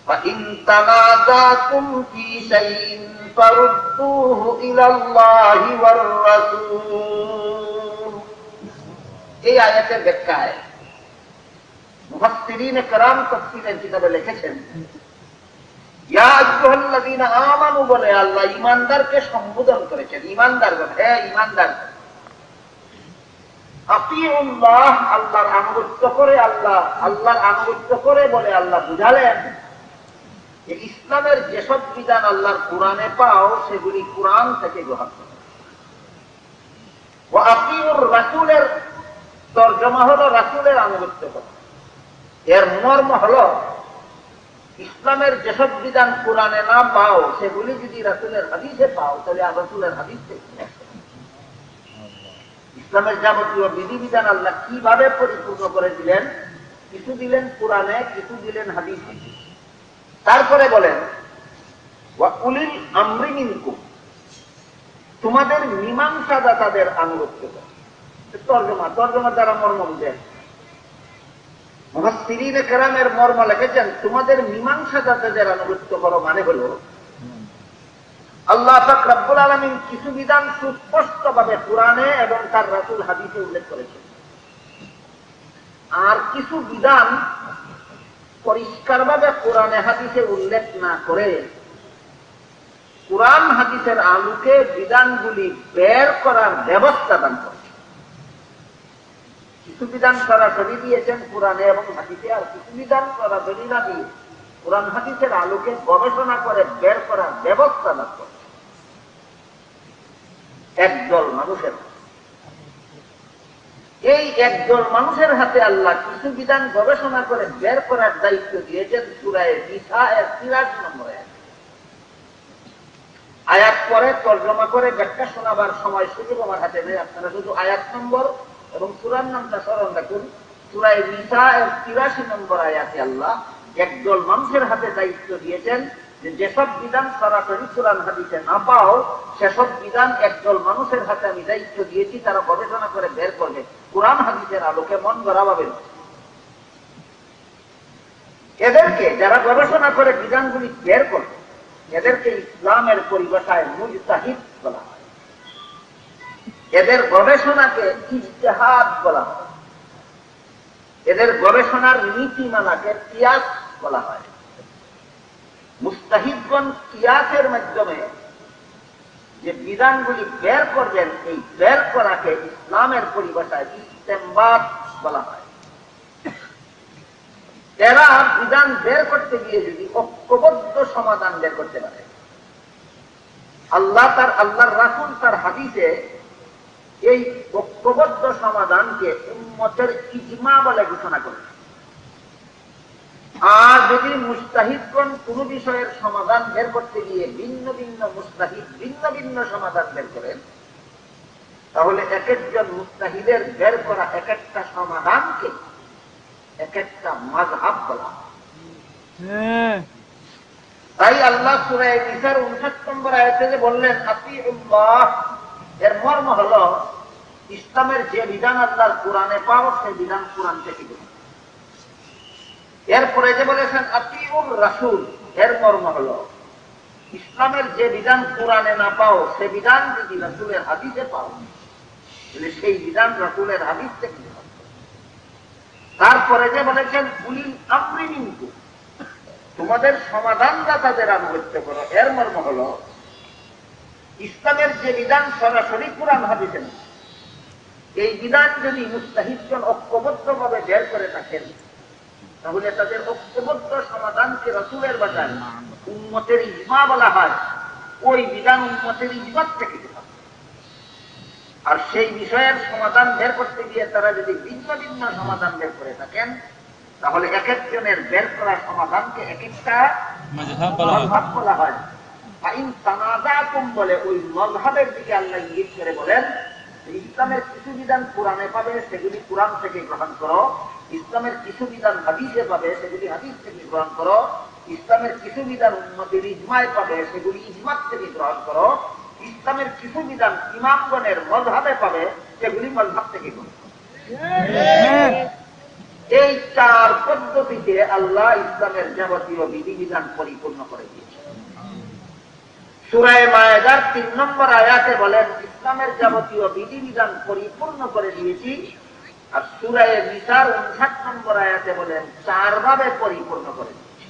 A: فإن تنازعتم في شيء فردوه إلى الله والرسول। এই আয়াতের ব্যাখ্যায় মুফাসসিরিন کرام তাফসীরের কিতাবে লিখেছেন, ইয়া আইয়ুহাল্লাযীনা আমানু বলে আল্লাহ ঈমানদারকে সম্বোধন করেছেন। ঈমানদার বলে, হে ঈমানদার, আতিউল্লাহ, আল্লাহর আনুগত্য করে, আল্লাহর আনুগত্য করে বলে আল্লাহ বুঝালেন যে ইসলামের যেসব বিধান আল্লাহর কোরআনে পাও সেগুলি কোরআন থেকে গ্রহণ করো। ওয়া আতিউর রাসূলের তরজমা হলো রাসূলের আনুগত্য করো। এর মর্ম হলো ইসলামের যেসব বিধান কোরআনে না পাও সেগুলি যদি রাসূলের হাদিসে পাও তাহলে রাসূলের হাদিস থেকে ইসলামের যাবতীয় বিধিবিধান আল্লাহ কিভাবে পরিপূর্ণ করে দিলেন, কিছু দিলেন কোরআনে, কিছু দিলেন হাদিসে। তারপরে বলেন, ওয়া উলিল আমরি মিনকুম, তোমাদের মীমাংসাদাতাদের আনুগত্য করো। তর্জমা দ্বারা মর্ম বুঝেন। মুফাসসিরিনে কেরামের মর্ম লিখেছেন, তোমাদের মীমাংসাদাতাদের আনুগত্য করো মানে হলো আল্লাহ পাক রব্বুল আলামিন কিছু বিধান সুস্পষ্টভাবে কোরআনে এবং তার রাসূল হাদিসে উল্লেখ করেছেন, আর কিছু বিধান পরিষ্কারভাবে কোরআনে হাদিসে উল্লেখ না করে কোরআন হাদিসের আলোকে বিধানগুলি বের করার ব্যবস্থা দান করে। কিছু বিধান সরাসরি দিয়েছেন কোরআনে এবং হাদিসে, আর কিছু বিধান সরাসরি না দিয়ে কোরআন হাদিসের আলোকে গবেষণা করে বের করার ব্যবস্থা দান করে একদল মানুষের। এই একদল মানুষের হাতে আল্লাহ কিছু বিধান গবেষণা করে বের করার দায়িত্ব দিয়েছেন সূরা নিসা এর 83 নম্বর আয়াত। পরে তর্জমা করে ব্যাখ্যা শোনাবার সময় সুযোগ আমার হাতে নেই, আপনারা শুধু আয়াত নম্বর এবং সূরার নামটা স্মরণ রাখুন। সূরা নিসা এর 83 নম্বর আয়াতে আল্লাহ একদল মানুষের হাতে দায়িত্ব দিয়েছেন যে যেসব বিধান সরাসরি কোরআন হাদিসে না পাও সেসব বিধান একদল মানুষের হাতে আমি দায়িত্ব দিয়েছি, তারা গবেষণা করে বের করবে কোরআন হাদিসের আলোকে মন গড়া পাবেন। এদেরকে যারা গবেষণা করে বিধানগুলি বের করবে এদেরকে ইসলামের পরিভাষায় মুজতাহিদ বলা হয়। এদের গবেষণাকে ইজতিহাদ বলা হয়। এদের গবেষণার নীতিমালাকে কিয়াস বলা হয়। মুস্তাহিদগণ কিয়াসের মাধ্যমে যে বিধানগুলি বের করবেন এই বের করাকে ইসলামের পরিভাষায় ইস্তেমবাত বলা হয়। এরা বিধান বের করতে গিয়ে যদি ঐক্যবদ্ধ সমাধান বের করতে পারে, আল্লাহর রাসূল তার হাদিসে এই ঐক্যবদ্ধ সমাধানকে উম্মতের ইজমা বলে ঘোষণা করে। আর যদি মুস্তাহিদগণ কোন বিষয়ের সমাধান বের করতে গিয়ে ভিন্ন ভিন্ন মুস্তাহিদ ভিন্ন ভিন্ন সমাধান বের করেন, তাহলে এক একজন মুস্তাহিদের বের করা এক একটা সমাধানকে এক একটা মাযহাব বলা হয়। তাই আল্লাহ সূরা নিসার 59 নম্বর আয়াতে যে বললেন আতিউল্লাহ, এর মর্ম হলো ইসলামের যে বিধান আল্লাহর কোরআনে পাও সেই বিধান কোরআন থেকে গ্রহণ। এরপরে যে বলেছেন আতিউর রাসূল, এর মর্ম হলো ইসলামের যে বিধান কোরআনে না পাও সে বিধান যদি রাসূলের হাদিসে পাও তাহলে সেই বিধান রাসূলের হাদিস থেকে গ্রহণ। তারপরে যে বলেছেন উলিল আমরি মিনকুম, তোমাদের সমাধানদাতাদের আনুগত্য করো। এর মর্ম হলো ইসলামের যে বিধান সরাসরি কোরআন হাদিসে না, এই বিধান যদি মুস্তাহিদগণ ঐক্যবদ্ধভাবে বের করে থাকেন তাহলে তাদের ঐক্যবদ্ধ সমাধানকে রাসূলের ভাষায় উম্মতের ইজমা বলা হয়। ওই বিধান উম্মতের ইজমাত থেকে হয়। আর সেই বিষয়ের সমাধান বের করতে গিয়ে তারা যদি ভিন্ন ভিন্ন সমাধান বের করে থাকেন তাহলে এক একজনের বের করা সমাধানকে এক একটা মাযহাব বলা হয়। ফাইন তানাযাতুম বলে ওই মাযহাবের দিকে আল্লাহ ইঙ্গিত করে বলেন ইসলামের কিছু বিধান কোরআনে পাবে, সেগুলি কোরআন থেকে গ্রহণ করো। ইসলামের কিছু বিধান হাদিসে পাবে, সেগুলি হাদিস থেকে গ্রহণ করো। ইসলামের কিছু বিধান উম্মতের ইজমায় পাবে, সেগুলি ইজমাত থেকে গ্রহণ করো। ইসলামের কিছু বিধান ইমামগণের মযহাবে পাবে, সেগুলি মযহাব থেকে গ্রহণ করো। এই চার পদ্ধতিতে আল্লাহ ইসলামের যাবতীয় বিধিবিধান পরিপূর্ণ করে দিয়েছে। সূরা মায়েদার ৩ নম্বর আয়াতে বলেন ইসলামের যাবতীয় বিধিবিধান পরিপূর্ণ করে দিয়েছি, আর সূরা নিসার ৫৯ নম্বর আয়াতে বলেন চারভাবে পরিপূর্ণ করে দিয়েছি।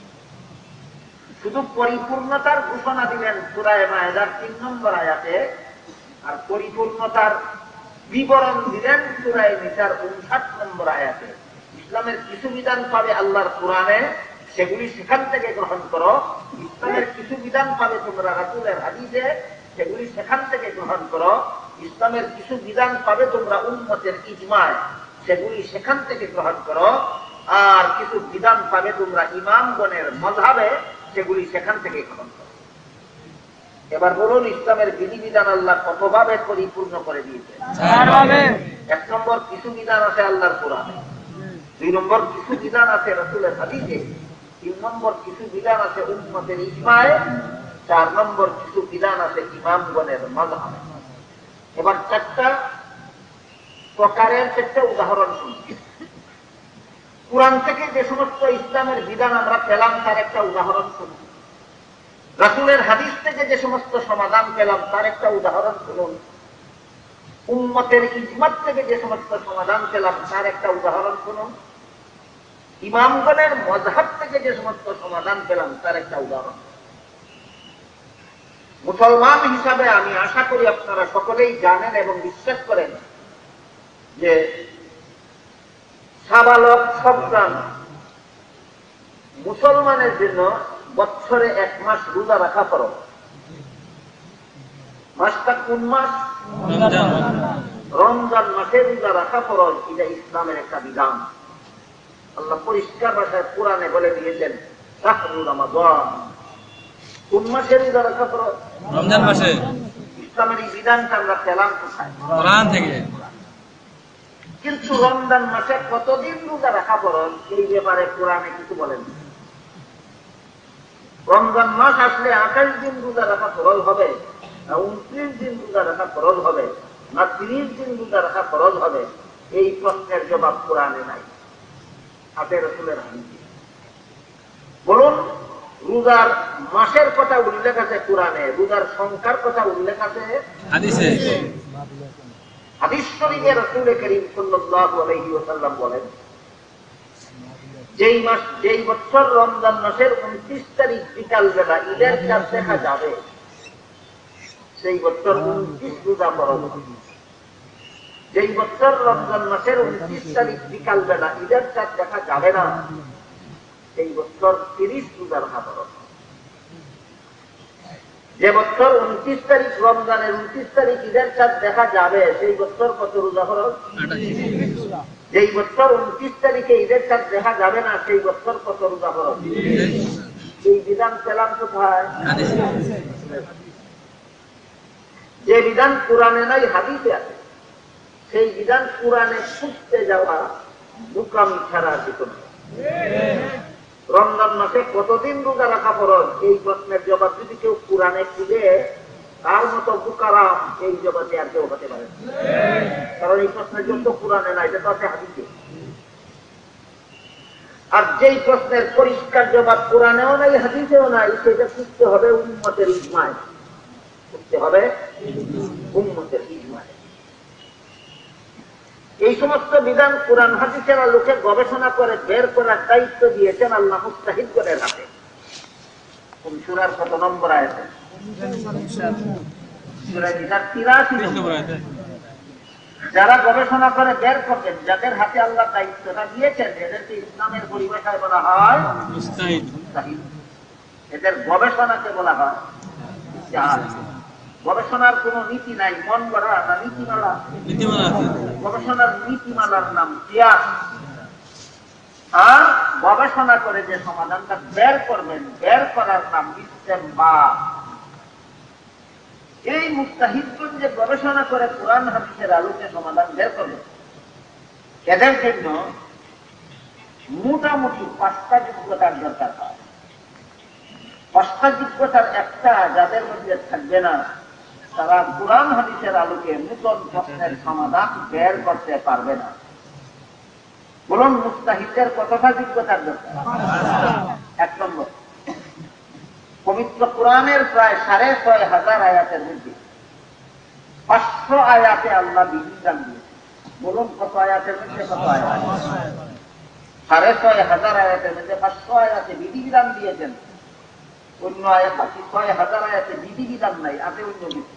A: শুধু পরিপূর্ণতার ঘোষণা দিলেন সূরা মায়েদার ৩ নম্বর আয়াতে, আর পরিপূর্ণতার বিবরণ দিলেন সূরা নিসার ৫৯ নম্বর আয়াতে। ইসলামের কিছু বিধান পাবে আল্লাহর কোরআনে, সেগুলি সেখান থেকে গ্রহণ করো। ইসলামের কিছু বিধান পাবে তোমরা রাসূলের হাদিসে, সেগুলি সেখান থেকে গ্রহণ করো। ইসলামের কিছু বিধান পাবে তোমরা উম্মতের ইজমায়, সেগুলি সেখান থেকে গ্রহণ করো। আর কিছু বিধান পাবে তোমরা ইমামগণের মযহাবে, সেগুলি সেখান থেকে গ্রহণ করো। এবার বলুন ইসলামের বিধিবিধান আল্লাহ কতভাবে পরিপূর্ণ করে দিয়েছে? ১ নম্বর কিছু বিধান আছে আল্লাহর কোরআনে, ২ নম্বর কিছু বিধান আছে রাসূলের হাদিসে, ৩ নম্বর কিছু বিধান আছে উম্মতের ইজমায়ে, ৪ নম্বর কিছু বিধান আছে ইমামগণের মযহাবে। এবার ৪টা প্রকারের 4টা উদাহরণ শুনছি। কুরআন থেকে যে সমস্ত ইসলামের বিধান আমরা পেলাম তার একটা উদাহরণ শুনুন। রাসূলের হাদিস থেকে যে সমস্ত সমাধান পেলাম তার একটা উদাহরণ শুনুন। উম্মতের ইজমাত থেকে যে সমস্ত সমাধান পেলাম তার একটা উদাহরণ শুনুন। ইমামগণের মযহাব থেকে যে সমস্ত সমাধান পেলাম তার একটা উদাহরণ। মুসলমান হিসাবে আমি আশা করি আপনারা সকলেই জানেন এবং বিশ্বাস করেন যে সাবালক সন্তান মুসলমানের জন্য বছরে 1 মাস রোজা রাখা ফরজ। মাসটা কোন মাস? রমজান মাসে রোজা রাখা ফরজ। এটা ইসলামের একটা বিধান। আল্লাহ পরিষ্কার ভাষায় কোরআনে বলে দিয়েছেন শাহরু রমাদান। কোন মাসে রোজা রাখা ফরজ?
C: রমজান মাসে।
A: ইসলামের এই বিধানটা আমরা পেলাম কোথায়?
C: কোরআন থেকে।
A: কিন্তু রমজান মাসে কতদিন রোজা রাখা ফরজ এই ব্যাপারে কোরআনে কিছু বলেন। রমজান মাস আসলে 28 দিন রোজা রাখা ফরজ হবে, না 29 দিন রোজা রাখা ফরজ হবে, না 30 দিন রোজা রাখা ফরজ হবে, এই প্রশ্নের জবাব কোরআনে নাই, হাতে রাসূলের হাদিসে। বলুন রোজার মাসের কথা উল্লেখ আছে কোরআনে, রোজার সংখ্যার কথা উল্লেখ আছে
C: হাদিসে।
A: হাদিস শরীফে রাসূল করিম সাল্লাল্লাহু আলাইহি ওয়াসাল্লাম বলেন যেই বছর রমজান মাসের 29 তারিখ বিকাল বেলা ঈদের চাঁদ দেখা যাবে, সেই বছর 29 রোজা ফরজ হবে। যেই বছর রমজান মাসের 29 তারিখ বিকাল বেলা ঈদের চাঁদ দেখা যাবে না, সেই বছর 30 রোজা রাখা ফরজ। যে বছর 29 তারিখ রমজানের 29 তারিখ ঈদের চাঁদ দেখা যাবে, সেই বছর কত রোজা ফরজ? 28। যেই বছর 29 তারিখে ঈদের চাঁদ দেখা যাবে না, সেই বছর কত রোজা ফরজ? এই বিধান পেলাম কোথায়? যে বিধান কোরআনে নাই হাদিসে আছে, সেই বিধান কোরআনে খুঁজতে যাওয়া বোকামি ছাড়া কিছু না। রমজান মাসে কতদিন রোজা রাখা ফরজ এই প্রশ্নের জবাব যদি কেউ কোরআনে খুঁজে, তার মতো বোকারাম এই জগতে আর কেউ হতে পারে, কারণ এই প্রশ্নের জন্য কোরআনে নাই, এটা তো আছে হাদিসে। আর যেই প্রশ্নের পরিষ্কার জবাব কোরআনেও নাই হাদিসেও নাই, সেটা খুঁজতে হবে উম্মতের ইজমায়, খুঁজতে হবে উম্মতের ইজমায়। এই সমস্ত বিধান কোরআন হাদিসের আলোকে গবেষণা করে বের করার দায়িত্ব দিয়েছেন আল্লাহ মুস্তাহিদগণের হাতে। কোন সূরার কত নম্বর আয়াতে? সূরা নিসার 83 নম্বর আয়াতে। যারা গবেষণা করে বের করবেন, যাদের হাতে আল্লাহ দায়িত্বটা দিয়েছেন, এদেরকে ইসলামের পরিভাষায় বলা হয় মুস্তাহিদ। এদের গবেষণাকে বলা হয় ইজতিহাদ। গবেষণার কোন নীতি নাই, মন গড়া না নীতিমালা? নীতিমালা আছে। গবেষণার নীতিমালার নাম কিয়াস। আর গবেষণা করে যে সমাধানটা বের করবেন, বের করার নাম ইস্তেমবাত। এই মুস্তাহিদগণ যে গবেষণা করে কোরআন হাদিসের আলোকে সমাধান বের করবে, এদের জন্য মোটামুটি 5টা যোগ্যতার দরকার হয়। 5টা যোগ্যতার একটা যাদের মধ্যে থাকবে না, তারা কোরআন হাদিসের আলোকে নতুন প্রশ্নের সমাধান বের করতে পারবে না। বলুন, মুস্তাহিদের কতটা যোগ্যতার দরকার? 1 নম্বর, পবিত্র কোরআনের প্রায় 6,500 আয়াতের মধ্যে 500 আয়াতে আল্লাহ বিধিবিধান দিয়েছে। বলুন, কত আয়াতের মধ্যে কত আয়াত? 6,500 আয়াতের মধ্যে 500 আয়াতে বিধিবিধান দিয়েছেন। অন্য আয়াত 6,000 আয়াতে বিধিবিধান নাই, আছে অন্য কিছু।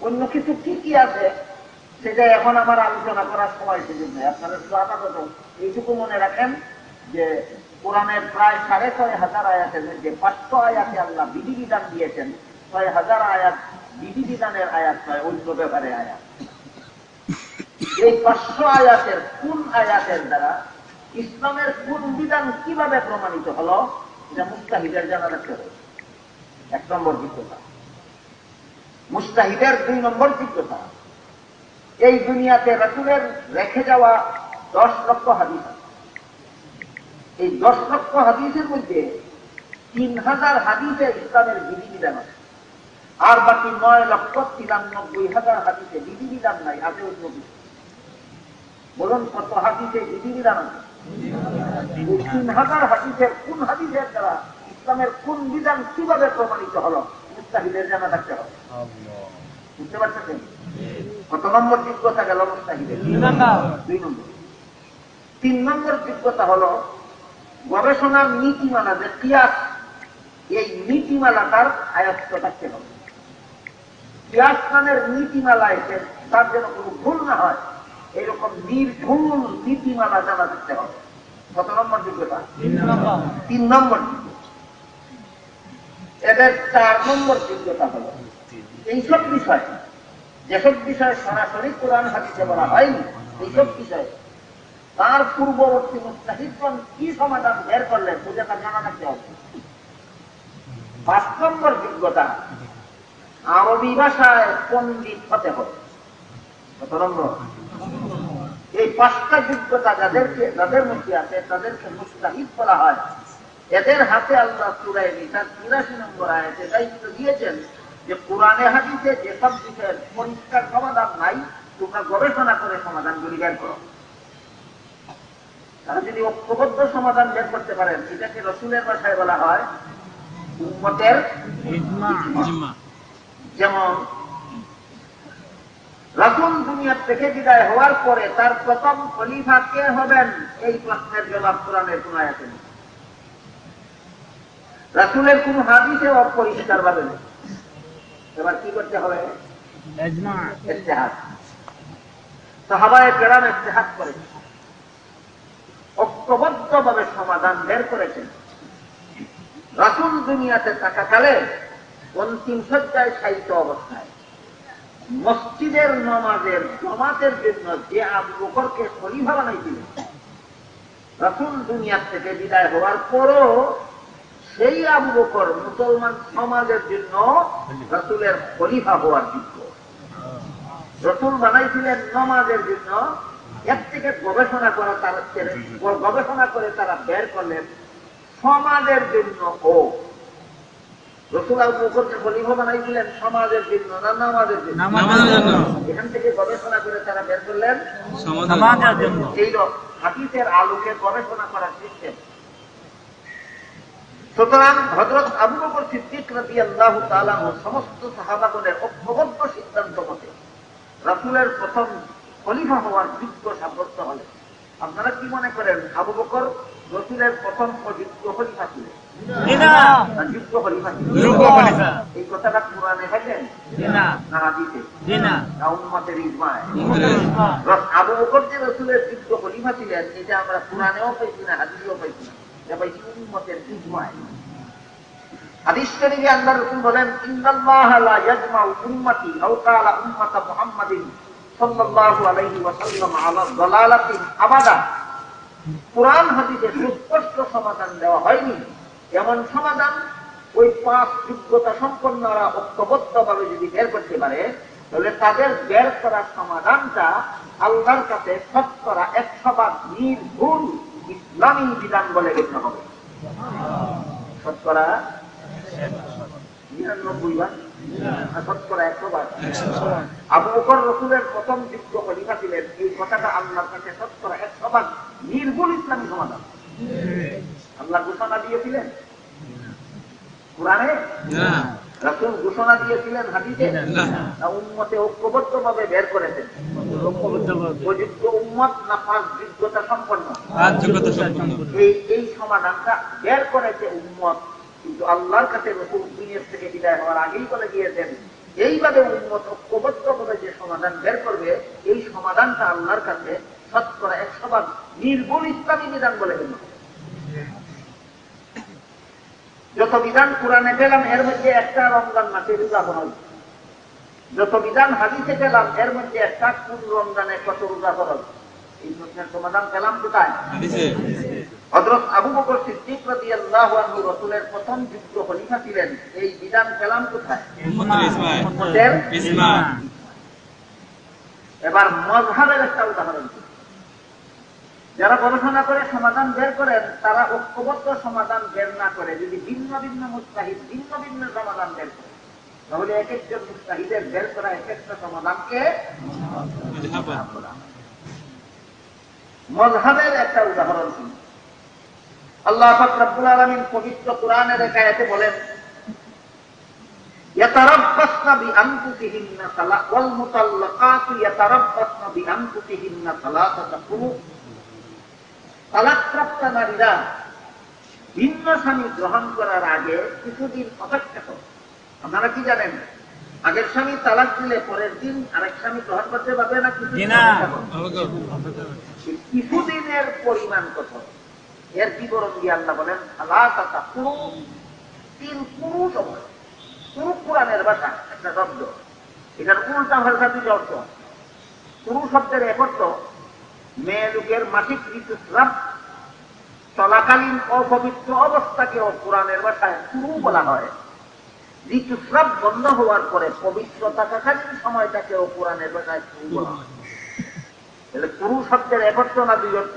A: অন্য কিছু কি কি আছে সেটা এখন আমার আলোচনা করার সময় সুযোগ নেই। আপনারা শুধু আপাতত এইটুকু মনে রাখেন যে কোরআনের প্রায় 6,500 আয়াতের মধ্যে 500 আয়াতে আল্লাহ বিধিবিধান দিয়েছেন। 6,000 আয়াত বিধিবিধানের আয়াত নয়, অন্য ব্যাপারে আয়াত। এই 500 আয়াতের কোন আয়াতের দ্বারা ইসলামের কোন বিধান কিভাবে প্রমাণিত হলো, এটা মুস্তাহিদের জানা রাখতে হবে। 1 নম্বর যোগ্যতা। মুস্তাহিদের 2 নম্বর যোগ্যতা, এই দুনিয়াতে রাসূলের রেখে যাওয়া 10 লক্ষ হাদিস আছে। এই 10 লক্ষ হাদিসের মধ্যে 3,000 হাদিসে ইসলামের বিধিবিধান আছে, আর বাকি 9,93,000 হাদিসে বিধিবিধান নাই, আছে অন্য কিছু। বলুন, কত হাদিসে বিধিবিধান আছে? 3,000 হাদিসের কোন হাদিসের দ্বারা ইসলামের কোন বিধান কিভাবে প্রমাণিত হলো, মুস্তাহিদের জানা থাকতে হবে। বুঝতে পারছেন? কত নম্বর যোগ্যতা গেল মুস্তাহিদের? 2 নম্বর। 3 নম্বর যোগ্যতা হলো গবেষণার নীতিমালা, যে কিয়াস, এই নীতিমালাটার আয়ত্ত থাকতে হবে। কিয়াস নামের নীতিমালা এসে তার যেন কোনো ভুল না হয়, এরকম নির্ভুল নীতিমালা জানা থাকতে হবে। কত নম্বর যোগ্যতা? 3 নম্বর। এদের 4 নম্বর যোগ্যতা হলো এইসব বিষয়, যেসব বিষয়ে সরাসরি কোরআন হাদিসে বলা হয়নি, এইসব বিষয়ে তার পূর্ববর্তী মুস্তাহিদগণ কি সমাধান বের করলেন বুঝে তার জানা থাকতে হবে। 5 নম্বর যোগ্যতা, আরবি ভাষায় পণ্ডিত হতে হবে। কত নম্বর? এই 5টা যোগ্যতা যাদের মধ্যে আছে তাদেরকে মুস্তাহিদ বলা হয়। এদের হাতে আল্লাহ সূরা নিসার 83 নম্বর আয়াতে দায়িত্ব দিয়েছেন যে কোরআনে হাদিসে যেসব বিষয়ের পরিষ্কার সমাধান নাই, তোমরা গবেষণা করে সমাধানগুলি বের করো। তারা যদি ঐক্যবদ্ধ সমাধান বের করতে পারেন, এটাকে রাসূলের ভাষায় বলা হয় উম্মতের ইজমা। যেমন রাসূল দুনিয়া থেকে বিদায় হওয়ার পরে তার প্রথম খলিফা কে হবেন, এই প্রশ্নের জবাব কোরআনের কোন আয়াতে নেই, রাসূলের কোন হাদিসে অপরিষ্কার ভাবে নেই। এবার কি করতে হবে? ইজতিহাদ। সাহাবায়ে কেরাম ইজতিহাদ করেছেন, ঐক্যবদ্ধভাবে সমাধান বের করেছেন। রাসূল দুনিয়াতে থাকাকালে অন্তিম শয্যায় শায়িত অবস্থায় মসজিদের নামাজের জামাতের জন্য যে আবু বকরকে খলিফা বানাইছিলেন, রাসূল দুনিয়া থেকে বিদায় হওয়ার পরও সেই আবু বকর মুসলমান সমাজের জন্য রাসূলের খলিফা হওয়ার যোগ্য। রাসূল বানাইছিলেন নামাজের জন্য, এর থেকে গবেষণা করে তারা বের করলেন সমাজের জন্য। ও রাসূল আবু বকরকে খলিফা বানাইছিলেন সমাজের জন্য না নামাজের জন্য? এখান থেকে গবেষণা করে তারা বের করলেন সমাজের জন্য। এই হাদিসের আলোকে গবেষণা করার সিস্টেম। সুতরাং হযরত আবু বকর সিদ্দিক রাদিয়াল্লাহু তাআলা ও সমস্ত সাহাবাগণের ঐক্যবদ্ধ সিদ্ধান্ত মতে রাসূলের প্রথম খলিফা হওয়ার যোগ্য সাব্যস্ত হলেন। আপনারা কি মনে করেন আবু বকর রাসূলের প্রথম যোগ্য খলিফা ছিলেন? যোগ্য খলিফা ছিলেন। এই কথাটা কোরআনে পাইছেন না হাদিসে? না উম্মতের ইজমায়। আবু বকর যে রাসূলের যোগ্য খলিফা ছিলেন, এটা আমরা কোরআনেও পাইছি না, হাদিসেও পাইছি না, এটা পাইছি উম্মতের ইজমায়। হাদিস শরীফে আল্লাহর রাসূল বলেন, ইন্নাল্লাহা লা ইয়াজমাউ উম্মতি আও ক্বালা উম্মাতা মুহাম্মাদিন সাল্লাল্লাহু আলাইহি ওয়াসাল্লাম আলা দালালাতিন আবাদা। কোরআন হাদিসে সুস্পষ্ট সমাধান দেওয়া হয়নি, এমন সমাধান ওই 5 যোগ্যতা সম্পন্নরা ঐক্যবদ্ধভাবে যদি বের করতে পারে, তাহলে তাদের বের করা সমাধানটা আল্লাহর কাছে শতকরা 100% নির্ভুল ইসলামী বিধান বলে গণ্য হবে। শতকরা 99 শতকরা 100%। আবু বকর রাসূলের প্রথম যোগ্য খলিফা ছিলেন, এই কথাটা আল্লাহর কাছে শতকরা 100% নির্ভুল ইসলামী সমাধান। আল্লাহ ঘোষণা দিয়েছিলেন কোরআনে, রাসূল ঘোষণা দিয়েছিলেন হাদিসে, না উম্মতে ঐক্যবদ্ধভাবে বের করেছেন? উপযুক্ত উম্মত না 5 যোগ্যতা সম্পন্ন? এই সমাধানটা বের করেছে উম্মত। কিন্তু আল্লাহর কাছে রাসূল দুনিয়া থেকে বিদায় হওয়ার আগেই বলে দিয়েছেন, এইভাবে উম্মত ঐক্যবদ্ধভাবে যে সমাধান বের করবে, এই সমাধানটা আল্লাহর কাছে শতকরা 100% নির্ভুল ইসলামী বিধান বলে গণ্য হবে। যত বিধান কোরআনে পেলাম এর মধ্যে একটা রমজান মাসের রোজা ফরজ, যত বিধান হাদিসে পেলাম এর মধ্যে একটা কোন রমজানে কত রোজা ফরজ। এই প্রশ্নের সমাধান পেলাম কোথায়? হযরত আবু বকর সিদ্দিক রাদিয়াল্লাহু আনহু রাসূলের প্রথম যোগ্য খলিফা ছিলেন, এই বিধান পেলাম কোথায়? এবার মাযহাবের একটা উদাহরণ। যারা গবেষণা করে সমাধান বের করেন, তারা ঐক্যবদ্ধ সমাধান বের না করে যদি ভিন্ন ভিন্ন মুজতাহিদ ভিন্ন ভিন্ন সমাধান বের করে, তাহলে এক একজন মুজতাহিদের বের করা এক একটা সমাধানকে মাযহাবের একটা উদাহরণ শুনুন। আল্লাহ পাক রব্বুল আলামিন পবিত্র কোরআনের এক আয়াতে বলেন, ইয়াতারাব্বাসনা বিআনফুসিহিন্না ওয়াল মুতাল্লাকাতু ইয়াতারাব্বাসনা বিআনফুসিহিন্না সালাসাতা কুরু। তালাকপ্রাপ্ত নারীরা ভিন্ন স্বামী গ্রহণ করার আগে কিছুদিন অপেক্ষা করে। আপনারা কি জানেন, আগের স্বামী তালাক দিলে পরের দিন আরেক স্বামী গ্রহণ করতে পারবে না? কিছুদিনের পরিমাণ কত, এর বিবরণ দিয়ে আল্লাহ বলেন সালাসাতা কুরু, 3 কুরু শব্দ। কুরু কোরআনের ভাষা একটা শব্দ, এটার উল্টা ভাষা 2 অর্থ। কুরু শব্দের এক অর্থ মেয়ে লোকের মাসিক ঋতুস্রাব চলাকালীন অপবিত্র অবস্থাকেও কোরআনের ভাষায় কুরু বলা হয়। ঋতুস্রাব বন্ধ হওয়ার পরে পবিত্র থাকাকালীন সময়টাকেও কোরআনের ভাষায় কুরু বলা হয়। তাহলে কুরু শব্দের এক অর্থ না 2 অর্থ?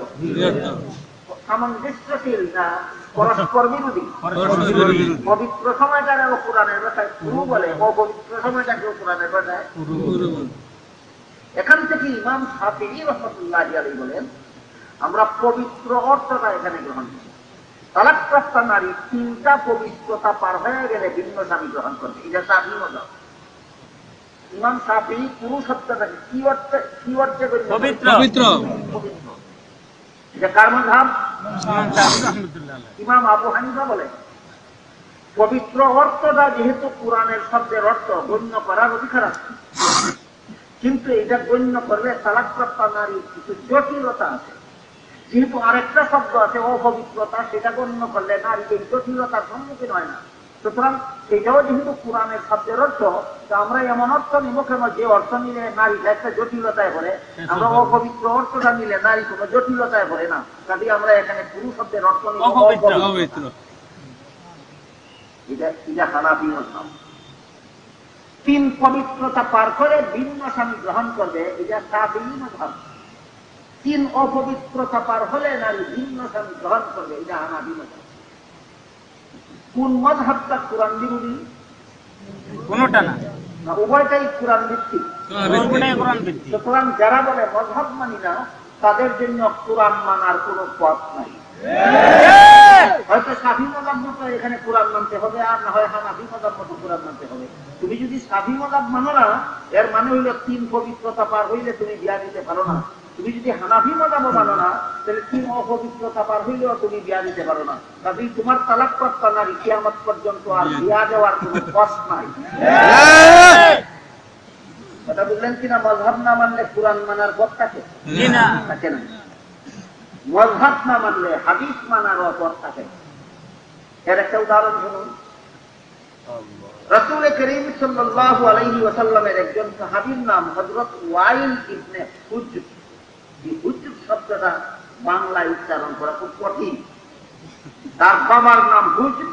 A: সামঞ্জস্যশীল না পরস্পর বিরোধী? পবিত্র সময়টাকেও কোরআনের ভাষায় কুরু বলে, অপবিত্র সময়টাকেও কোরআনের ভাষায় কুরু বলে। এখান থেকে ইমাম শাফিঈ রাহমাতুল্লাহি আলাইহি বলেন, আমরা পবিত্র অর্থটা এখানে গ্রহণ করি। তালাকপ্রাপ্ত নারী 3টা পবিত্রতা পার হয়ে গেলে ভিন্ন স্বামী গ্রহণ করবে, এটা শাফিঈ মতবাদ। ইমাম শাফিঈ কুরু শব্দটাকে কি অর্থে পবিত্র? এটা কার মাযহাব? ইমাম আবু হানিফা বলেন, পবিত্র অর্থটা যেহেতু কোরআনের শব্দের অর্থ, গণ্য করার অধিকার আছে, কিন্তু এটা গণ্য করলে তালাকপ্রাপ্ত নারীর কিছু জটিলতা আছে। যেহেতু আরেকটা শব্দ আছে অপবিত্রতা, সেটা গণ্য করলে নারী এই জটিলতার সম্মুখীন হয় না। সুতরাং সেটাও যেহেতু কোরআনের শব্দের অর্থ, তো আমরা এমন অর্থ নিব কেন যে অর্থ নিলে নারীটা একটা জটিলতায় পড়ে, আমরা অপবিত্র অর্থটা নিলে নারী কোনো জটিলতায় পড়ে না। কাজে আমরা এখানে পুরু শব্দের অর্থ নিব অপবিত্র। এটা হানাফি মাযহাব। 3 পবিত্রতা পার করে ভিন্ন স্বামী গ্রহণ করবে, এটা শাফিঈ মাযহাব। 3 অপবিত্রতা পার হলে নারী ভিন্ন স্বামী গ্রহণ করবে, এটা হানাফি মাযহাব। কোন মাযহাবটা কোরআন বিরোধী? কোনটা না, উভয়টাই কোরআন ভিত্তিক। সুতরাং যারা বলে মাযহাব মানি না, তাদের জন্য কোরআন মানার কোন পথ নাই। হয়তো শাফি মাযহাব মতো এখানে কোরআন মানতে হবে, আর না হয় হানাফি মাযহাব মতো কোরআন মানতে হবে। তুমি যদি শাফি মাযহাব মানো না, এর মানে হইল 3 পবিত্রতা পার হইলে তুমি বিয়া দিতে পারো না। তুমি যদি হানাফি মাযহাব মানো না, তাহলে 3 অপবিত্রতা পার হইলেও তুমি বিয়া দিতে পারো না। কাজেই তোমার তালাকপ্রাপ্ত নারী কিয়ামত পর্যন্ত আর বিয়া দেওয়ার কোন পথ নাই। কথা বুঝলেন কিনা? মাযহাব না মানলে কোরআন মানার পথ থাকে না। মাযহাব না মানলে হাদিস মানার পথ থাকে। এর একটা উদাহরণ শুনুন। রাসূল করিম সাল্লাল্লাহু আলাইহি ওয়াসাল্লামের একজন সাহাবীর নাম হযরত ওয়াইল ইবনে হুজর। এই হুজর শব্দটা বাংলায় উচ্চারণ করা খুব কঠিন। তার বাবার নাম হুজর,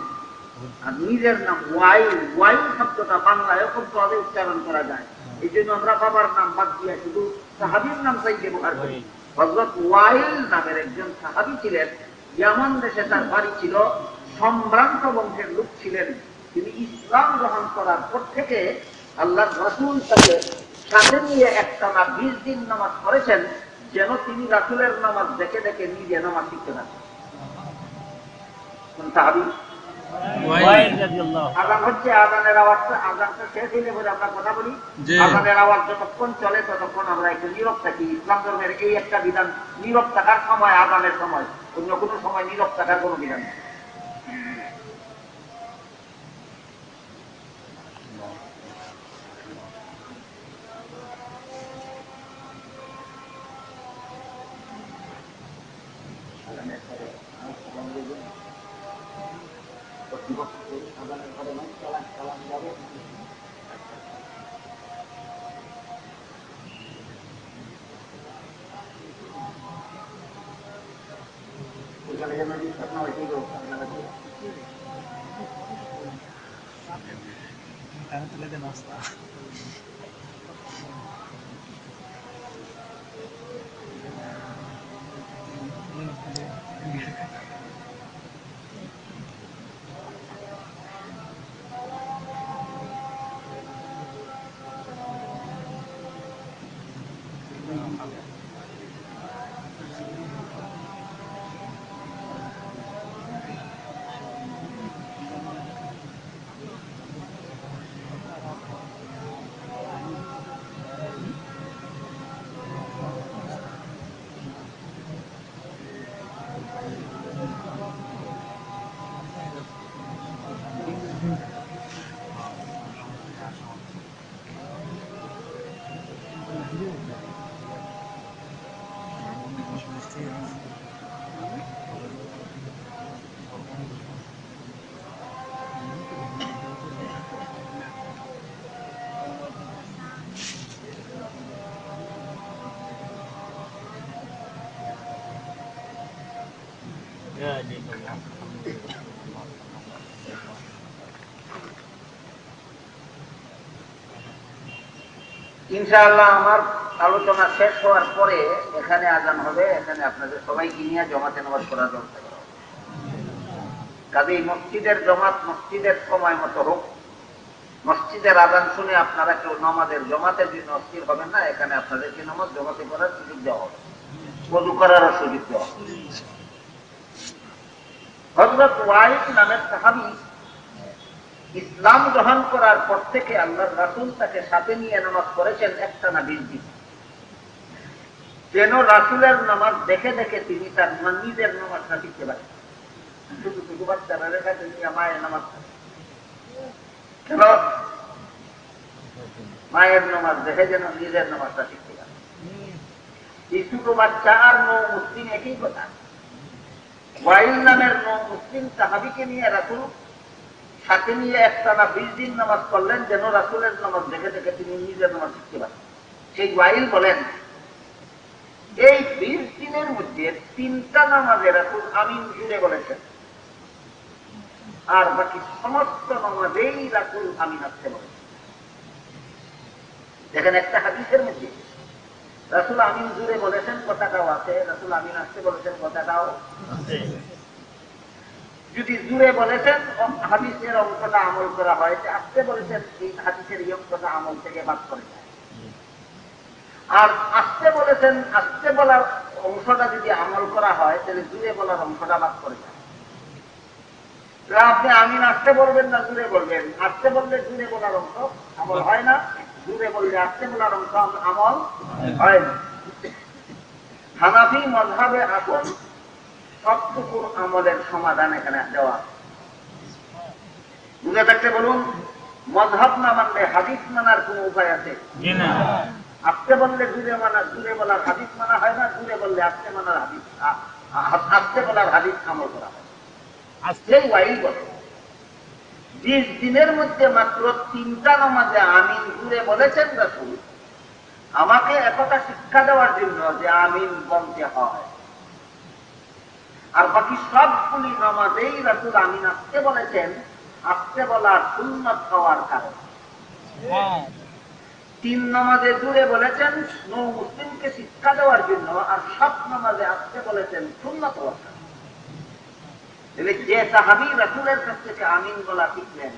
A: আর নিজের নাম ওয়াইল, ওয়াইল শব্দটা বাংলায় খুব সহজে উচ্চারণ করা যায়, এই জন্য আমরা বাবার নাম বাদ দিয়ে শুধু সাহাবীর নাম তাই ব্যবহার করি। হযরত ওয়াইল নামের একজন সাহাবী ছিলেন, ইয়ামান দেশে তার বাড়ি ছিল, সম্ভ্রান্ত বংশের লোক ছিলেন। তিনি ইসলাম গ্রহণ করার পর থেকে আল্লাহর রাসূল তাকে সাথে নিয়ে একটানা 20 দিন নামাজ পড়েছেন, যেন তিনি রাসূলের নামাজ দেখে দেখে নিজে নামাজ শিখতে পারেন। কোন সাহাবী? আযান হচ্ছে, আযানের আওয়াজটা, আযানটা শেষ হইলে পরে আমরা কথা বলি। আযানের আওয়াজ যতক্ষণ চলে ততক্ষণ আমরা একটু নীরব থাকি। ইসলাম ধর্মের এই একটা বিধান, নীরব থাকার সময় আযানের সময়, অন্য কোনো সময় নীরব থাকার কোনো বিধান নেই। ইনশাআল্লাহ আমার আলোচনা শেষ হওয়ার পরে এখানে আযান হবে, এখানে আপনাদের সবাইকে নিয়ে জমাতে নামাজ পড়া দরকার। কাজেই মসজিদের জমাত মসজিদের সময় মতো হোক। মসজিদের আযান শুনে আপনারা কেউ নামাজের জমাতের জন্য অস্থির হবেন না, এখানে আপনাদেরকে নামাজ জমাতে করার সুযোগ দেওয়া হবে, ওযু করারও সুযোগ দেওয়া হবে। হযরত ওয়াইল নামের সাহাবী ইসলাম গ্রহণ করার পর থেকে আল্লাহর রাসূল তাকে সাথে নিয়ে নামাজ পড়েছেন একটানা 20 দিন, যেন রাসূলের নামাজ দেখে দেখে তিনি তার নিজের নামাজটা শিখতে পারেন। শুধু শুধু বাচ্চারা রেখা তিনি মায়ের নামাজ, কেন মায়ের নামাজ দেখে যেন নিজের নামাজটা শিখতে পারে। এই ছোট বাচ্চা আর নৌ মুসলিম একই কথা। ওয়াইল নামের নৌ মুসলিম সাহাবীকে নিয়ে রাসূল সাথে নিয়ে একটানা 20 দিন নামাজ পড়লেন, যেন রাসূলের নামাজ দেখে দেখে তিনি নিজের নামাজ শিখতে পারেন। সেই ওয়াইল বলেন, এই 20 দিনের মধ্যে 3টা নামাজে রাসূল আমিন জুড়ে বলেছেন, আর বাকি সমস্ত নামাজেই রাসূল আমিন আসতে বলেছেন। দেখেন, একটা হাদিসের মধ্যে রাসূল আমিন জুড়ে বলেছেন কথাটাও আছে, রাসূল আমিন আসতে বলেছেন কথাটাও আছে। যদি জুড়ে বলেছেন হাদিসের অংশটা আমল করা হয়, আসতে বলেছেন এই হাদিসের এই অংশটা আমল থেকে বাদ করে যায়। আর আসতে বলেছেন, আসতে বলার অংশটা যদি আমল করা হয়, তাহলে জুড়ে বলার অংশটা বাদ করে যায়। আপনি আমিন আসতে বলবেন না জুড়ে বলবেন? আসতে বললে জুড়ে বলার অংশ আমল হয় না, জুড়ে বললে আসতে বলার অংশ আমল হয় না। হানাফি মাযহাবে আসুন, সবটুকু আমলের সমাধান এখানে দেওয়া। বুঝে থাকতে বলুন, মাযহাব না মানলে হাদিস মানার কোন উপায় আছে? আসতে বললে জুড়ে মানা, জুড়ে বলার হাদিস মানা হয় না, জুড়ে বললে আসতে মানার হাদিস, আসতে বলার হাদিস আমল করা হয়। আজকেই ওয়াইল বলে 20 দিনের মধ্যে মাত্র 3টা নামাজে আমিন জুড়ে বলেছেন রাসূল, আমাকে একথা শিক্ষা দেওয়ার জন্য যে আমিন বলতে হয়। আর বাকি সবগুলি নামাজেই রাসূল আমিন আসতে বলেছেন, আস্তে বলার সুন্নাত হওয়ার কারণে। 3 নামাজে জুড়ে বলেছেন নৌ মুসলিমকে শিক্ষা দেওয়ার জন্য, আর 7 নামাজে আস্তে বলেছেন সুন্নাত হওয়ার কারণে। যে সাহাবী রাসূলের কাছ থেকে আমিন বলা শিখলেন,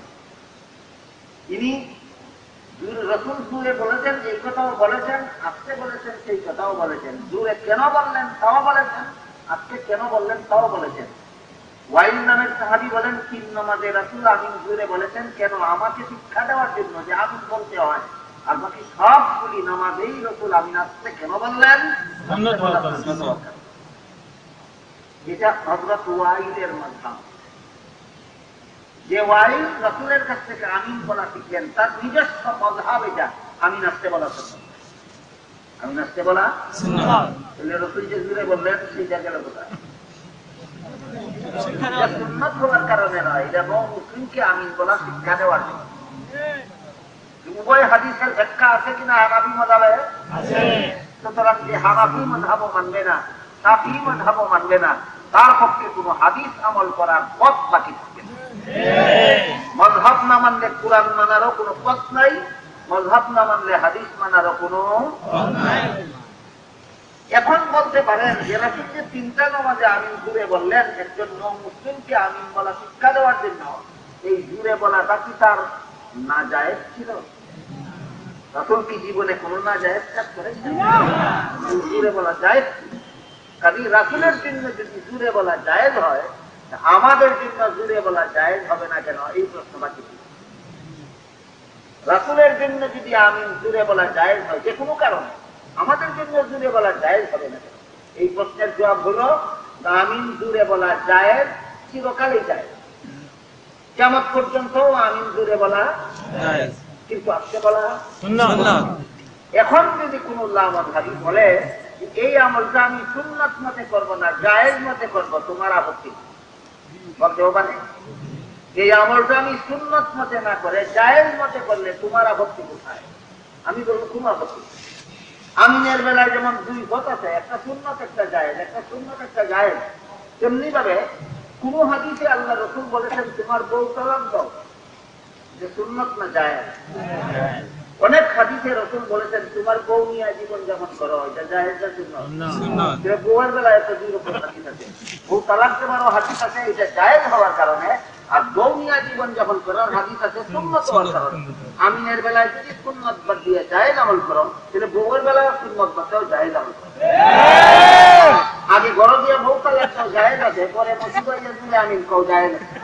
A: ইনি রাসূল জুড়ে বলেছেন এই কথাও বলেছেন, আস্তে বলেছেন সেই কথাও বলেছেন। জুড়ে কেন বললেন তাও বলেছেন, আজকে কেন বললেন তাও বলেছেন। ওয়াইল নামের সাহাবী বলেন 3 নামাজে রাসূল আমিন জুড়ে বলেছেন কেন? আমাকে শিক্ষা দেওয়ার জন্য যে আমিন বলতে হয়। আর বাকি সবগুলি নামাজেই রাসূল আমিন আস্তে কেন বললেন? এটা হযরত ওয়াইলের মাধ্যম। যে ওয়াইল রাসূলের কাছ থেকে আমিন বলা শিখলেন, তার নিজস্ব মাযহাব এটা আমিন আস্তে বলা সুন্নাত। আমিন আস্তে বলা সুন্নাত। রাসূল যে জুড়ে বললেন সেইটা গেল কোথায়? সুন্নাত হওয়ার কারণে নয়, এটা মুসলিমকে আমিন বলা শিক্ষা দেওয়ার জন্য। উভয় হাদিসের ব্যাখ্যা আছে কিনা হানাফি মাযহাবে? আছে। সুতরাং যে হানাফি মাযহাবও মানবে না, শাফিঈ মাযহাবও মানবে না, তার পক্ষে কোনো হাদিস আমল করার পথ বাকি থাকবে না। মাযহাব না মানলে কুরআন মানারও কোনো পথ নাই, মাযহাব না মানলে হাদিস মানারও কোনো পথ নাই। এখন বলতে পারেন যে রাসূল যে 3টা নামাজে আমিন জুড়ে বললেন একজন মুসলিমকে আমিন বলা শিক্ষা দেওয়ার জন্য, এই জুড়ে বলাটা কি তার নাজায়েজ ছিল? রাসূল কি জীবনে কোনো নাজায়েজ কাজ করেছেন? জুড়ে বলা জায়েজ। কাজী রাসূলের জন্য যদি জুড়ে বলা জায়েজ হয়, আমাদের জন্য জুড়ে বলা জায়েজ হবে না কেন? এই প্রশ্ন বাকি। রাসূলের জন্য যদি আমিন জুড়ে বলা জায়েজ হয় যে কোনো কারণে, আমাদের জন্য জুড়ে বলা জায়েজ হবে না কেন? এই প্রশ্নের জবাব হলো আমিন জুড়ে বলা জায়েজ, চিরকালই জায়েজ। কিয়ামত পর্যন্ত আমিন জুড়ে বলা জায়েজ, কিন্তু আস্তে বলা সুন্নাত। এখন যদি কোন লামাযহাবী বলে এই আমলটা আমি সুন্নাত মতে করব না, জায়েজ মতে করব, তোমার আপত্তি বলতেও পারে। এই আমলটা আমি সুন্নাত মতে না করে জায়েজ মতে করলে তোমার আপত্তি কোথায়? আমি বলবো কোনো আপত্তি। আমিনের বেলায় যেমন 2 পথ আছে, একটা সুন্নাত একটা জায়েজ, একটা সুন্নাত একটা জায়েজ, তেমনি ভাবে কোন হাদিসে আল্লাহ রাসূল বলেছেন তোমার বউ তালাক দাও, যে সুন্নাত না জায়েজ? অনেক হাদিসে রাসূল বলেছেন তোমার বউ নিয়ে জীবন যাপন করো, এটা জায়েজ না সুন্নাত? বউয়ের বেলায় তো 2 রকম হাদিস আছে। বউ তালাক দেওয়ারও হাদিস আছে এটা জায়েজ হওয়ার কারণে, আর বউ নিয়ে জীবন যাপন করার হাদিস আছে সুন্নাত হওয়ার কারণে। আমিনের বেলায় যদি সুন্নাত বাদ দিয়ে জায়েজ আমল করো, তাহলে বউয়ের বেলায় সুন্নাত বাদটাও জায়েজ আমল করো। আগে ঘর দিয়ে বউ তালাক দাও জায়েজ আছে, পরে মুসিবাইয়া দিলে আমিন কও জায়েজ আছে।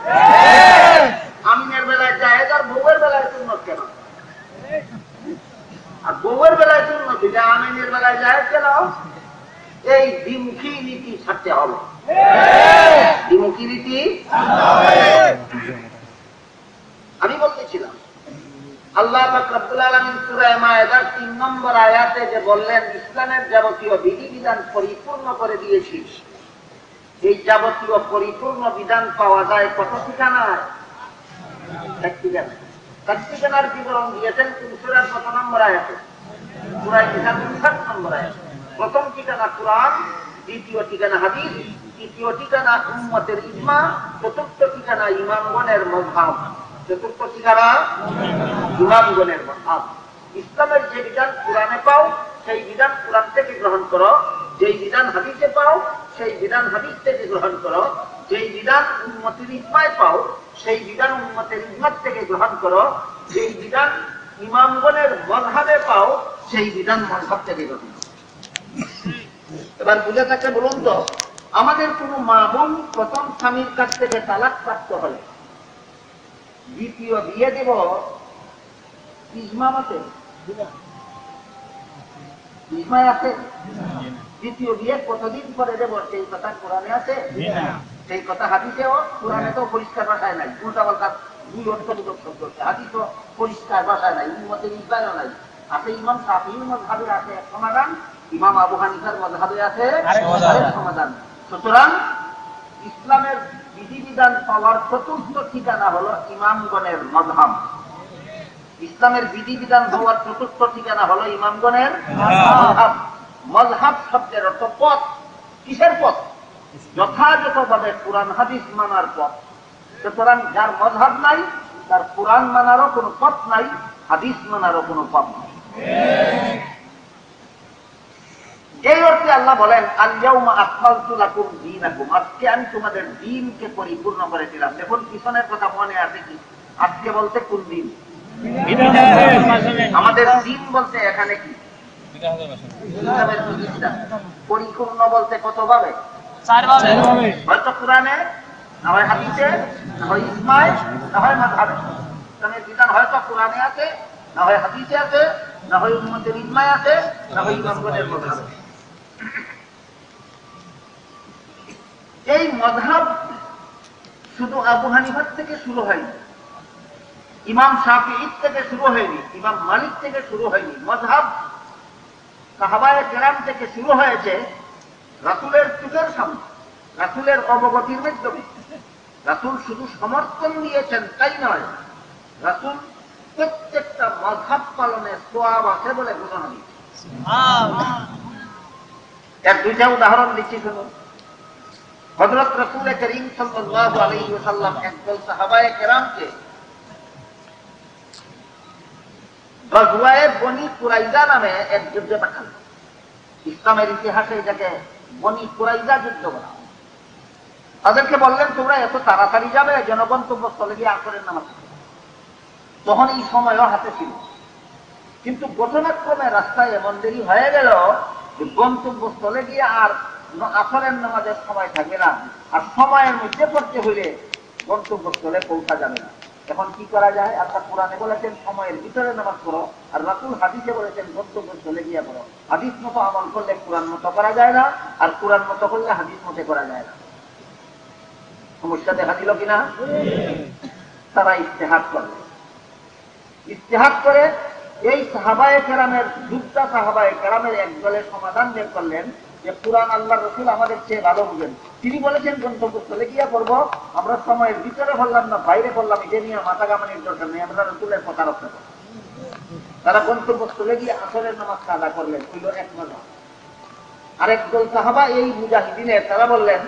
A: আমিনের বেলায় জায়েজ আর বউয়ের বেলায় সুন্নাত কেন? আর বউয়ের বেলায় সুন্নাত, এটা আমিনের বেলায় জায়েজ কেন? এই দ্বিমুখী নীতি ছাড়তে হবে। দ্বিমুখী নীতি আমি বলতেছিলাম আল্লাহ পাক রব্বুল আলামিন সূরা মায়েদার 3 নম্বর আয়াতে যে বললেন ইসলামের যাবতীয় বিধিবিধান পরিপূর্ণ করে দিয়েছি। এই যাবতীয় পরিপূর্ণ বিধান পাওয়া যায় কত ঠিকানায়? 1 ঠিকানায়। 1 ঠিকানার বিবরণ দিয়েছেন সূরার কত নম্বর আয়াতে? সূরা নিসার 7 নম্বর আয়াতে। প্রথম ঠিকানা কুরআন, দ্বিতীয় ঠিকানা হাদিস, তৃতীয় ঠিকানা উম্মতের ইজমা, চতুর্থ ঠিকানা ইমামগণের মাযহাব। চতুর্থ ঠিকানা ইমামগণের মাযহাব। ইসলামের যে বিধান কুরআনে পাও সেই বিধান কুরআন থেকে গ্রহণ করো, যেই বিধান হাদিসে পাও সেই বিধান হাদিস থেকে গ্রহণ করো, যেই বিধান উম্মতের ইজমায় পাও সেই বিধান উম্মতের ইজমা থেকে গ্রহণ করো, যেই বিধান ইমামগণের মাযহাবে পাও সেই বিধান মাযহাব থেকে গ্রহণ করো। এবার বুঝে থাকলে বলুন তো, আমাদের কোন মা বোন প্রথম স্বামীর কাছ থেকে তালাক প্রাপ্ত হলে দ্বিতীয় বিয়ে দেব ইজমা মতে? ইজমায় আছে? দ্বিতীয় বিয়ে কতদিন পরে দেব সেই কথা কোরআনে আছে? সেই কথা হাদিসেও? কোরআনে তো পরিষ্কার ভাষায় নাই, উল্টাপাল্টা 2 অর্থবোধক শব্দ আছে। হাদিসও পরিষ্কার ভাষায় নাই, উম্মতের ইজমায়ও নাই। আছে ইমাম শাফিঈর মাযহাবে আছে এক সমাধান, ইমাম আবু হানিফার মাযহাবে আছে আরেক সমাধান। সুতরাং ইসলামের বিধিবিধান পাওয়ার চতুর্থ ঠিকানা হলো ইমামগণের মাযহাব। ইসলামের বিধিবিধান পাওয়ার চতুর্থ ঠিকানা হলো ইমামগণের মাযহাব। মাযহাব শব্দের অর্থ পথ। কিসের পথ? যথাযথভাবে কুরআন হাদিস মানার পথ। সুতরাং যার মযহাব নাই তার কুরআন মানারও কোনো পথ নাই, হাদিস মানারও কোনো পথ নাই। এই অর্থে আল্লাহ বলেন আল-ইয়াউমা আকমালতু লাকুম দীনাকুম, আজকে আমি তোমাদের দ্বীনকে পরিপূর্ণ করে দিলাম। দেখুন পিছনের কথা মনে আছে কি? আজকে বলতে কোন দিন? আমাদের দ্বীন বলতে এখানে কি? পরিপূর্ণ বলতে কত ভাবে? হয়তো কোরআনে, না হয় হাদিসে, না হয় ইজমায়, না হয় মাযহাবে। ইসলামের বিধান হয়তো কোরআনে আছে, না হয় হাদিসে আছে, না হয় উম্মতের ইজমায় আছে, না হয় ইমামগণের মাযহাবে। এই মাযহাব শুধু আবু হানিফার থেকে শুরু হয়নি, ইমাম শাফিঈ থেকে শুরু হয়নি, ইমাম মালিক থেকে শুরু হয়নি। মাযহাব সাহাবায়ে কেরাম থেকে শুরু হয়েছে রাসূলের চোখের সামনে, রাসূলের অবগতির মাধ্যমে। রাসূল শুধু সমর্থন দিয়েছেন তাই নয়, রাসূল প্রত্যেকটা মাযহাব পালনে সওয়াব আছে বলে ঘোষণা দিয়েছেন। এর দুইটা উদাহরণ দিচ্ছি শুনুন। হযরত রাসূল করিম সাল্লাল্লাহু আলাইহি ওয়াসাল্লাম একদল সাহাবায়ে কেরামকে গজওয়ায়ে বনি কুরাইজা নামে এক যুদ্ধে পাঠালেন। ইসলামের ইতিহাসে এটাকে বনি কুরাইজা যুদ্ধ বলা হয়। তাদেরকে বললেন তোমরা এত তাড়াতাড়ি যাবে যেন গন্তব্যস্থলে গিয়ে আসরের নামাজ পড়বে। তখন এই সময়ও হাতে ছিল, কিন্তু ঘটনাক্রমে রাস্তায় এমন দেরি হয়ে গেল যে গন্তব্যস্থলে গিয়ে আর আসরের নামাজের সময় থাকবে না, আর সময়ের মধ্যে পড়তে হইলে গন্তব্যস্থলে পৌঁছা যাবে না। এখন কি করা যায়? আল্লাহ কোরআনে বলেছেন সময়ের ভিতরে নামাজ পড়ো, আর রাসূল হাদিসে বলেছেন গন্তব্যস্থলে গিয়ে পড়ো। হাদিস মতো আমল করলে কোরআন মতো করা যায় না, আর কোরআন মতো করলে হাদিস মতো করা যায় না। সমস্যা দেখা দিল কিনা? তারা ইজতিহাদ করলেন। ইজতিহাদ করে এই সাহাবায়ে কেরামের, যুদ্ধা সাহাবায়ে কেরামের এক দলের সমাধান বের করলেন যে কুরআন আল্লাহ রাসূল আমাদের চেয়ে ভালো বুঝেন। তিনি বলেছেন গন্তব্যস্থলে গিয়ে পড়ব, আমরা সময়ের ভিতরে বললাম না বাইরে বললাম, এটা নিয়ে মাথা কামানির দরকার নেই, আমরা রাসূলের কথা রক্ষা করব। তারা গন্তব্যস্থলে গিয়ে আসরের নামাজ কাজা করলেন, হইল এক মাযহাব। আরেক দল সাহাবা এই মুজাহিদিনের, তারা বললেন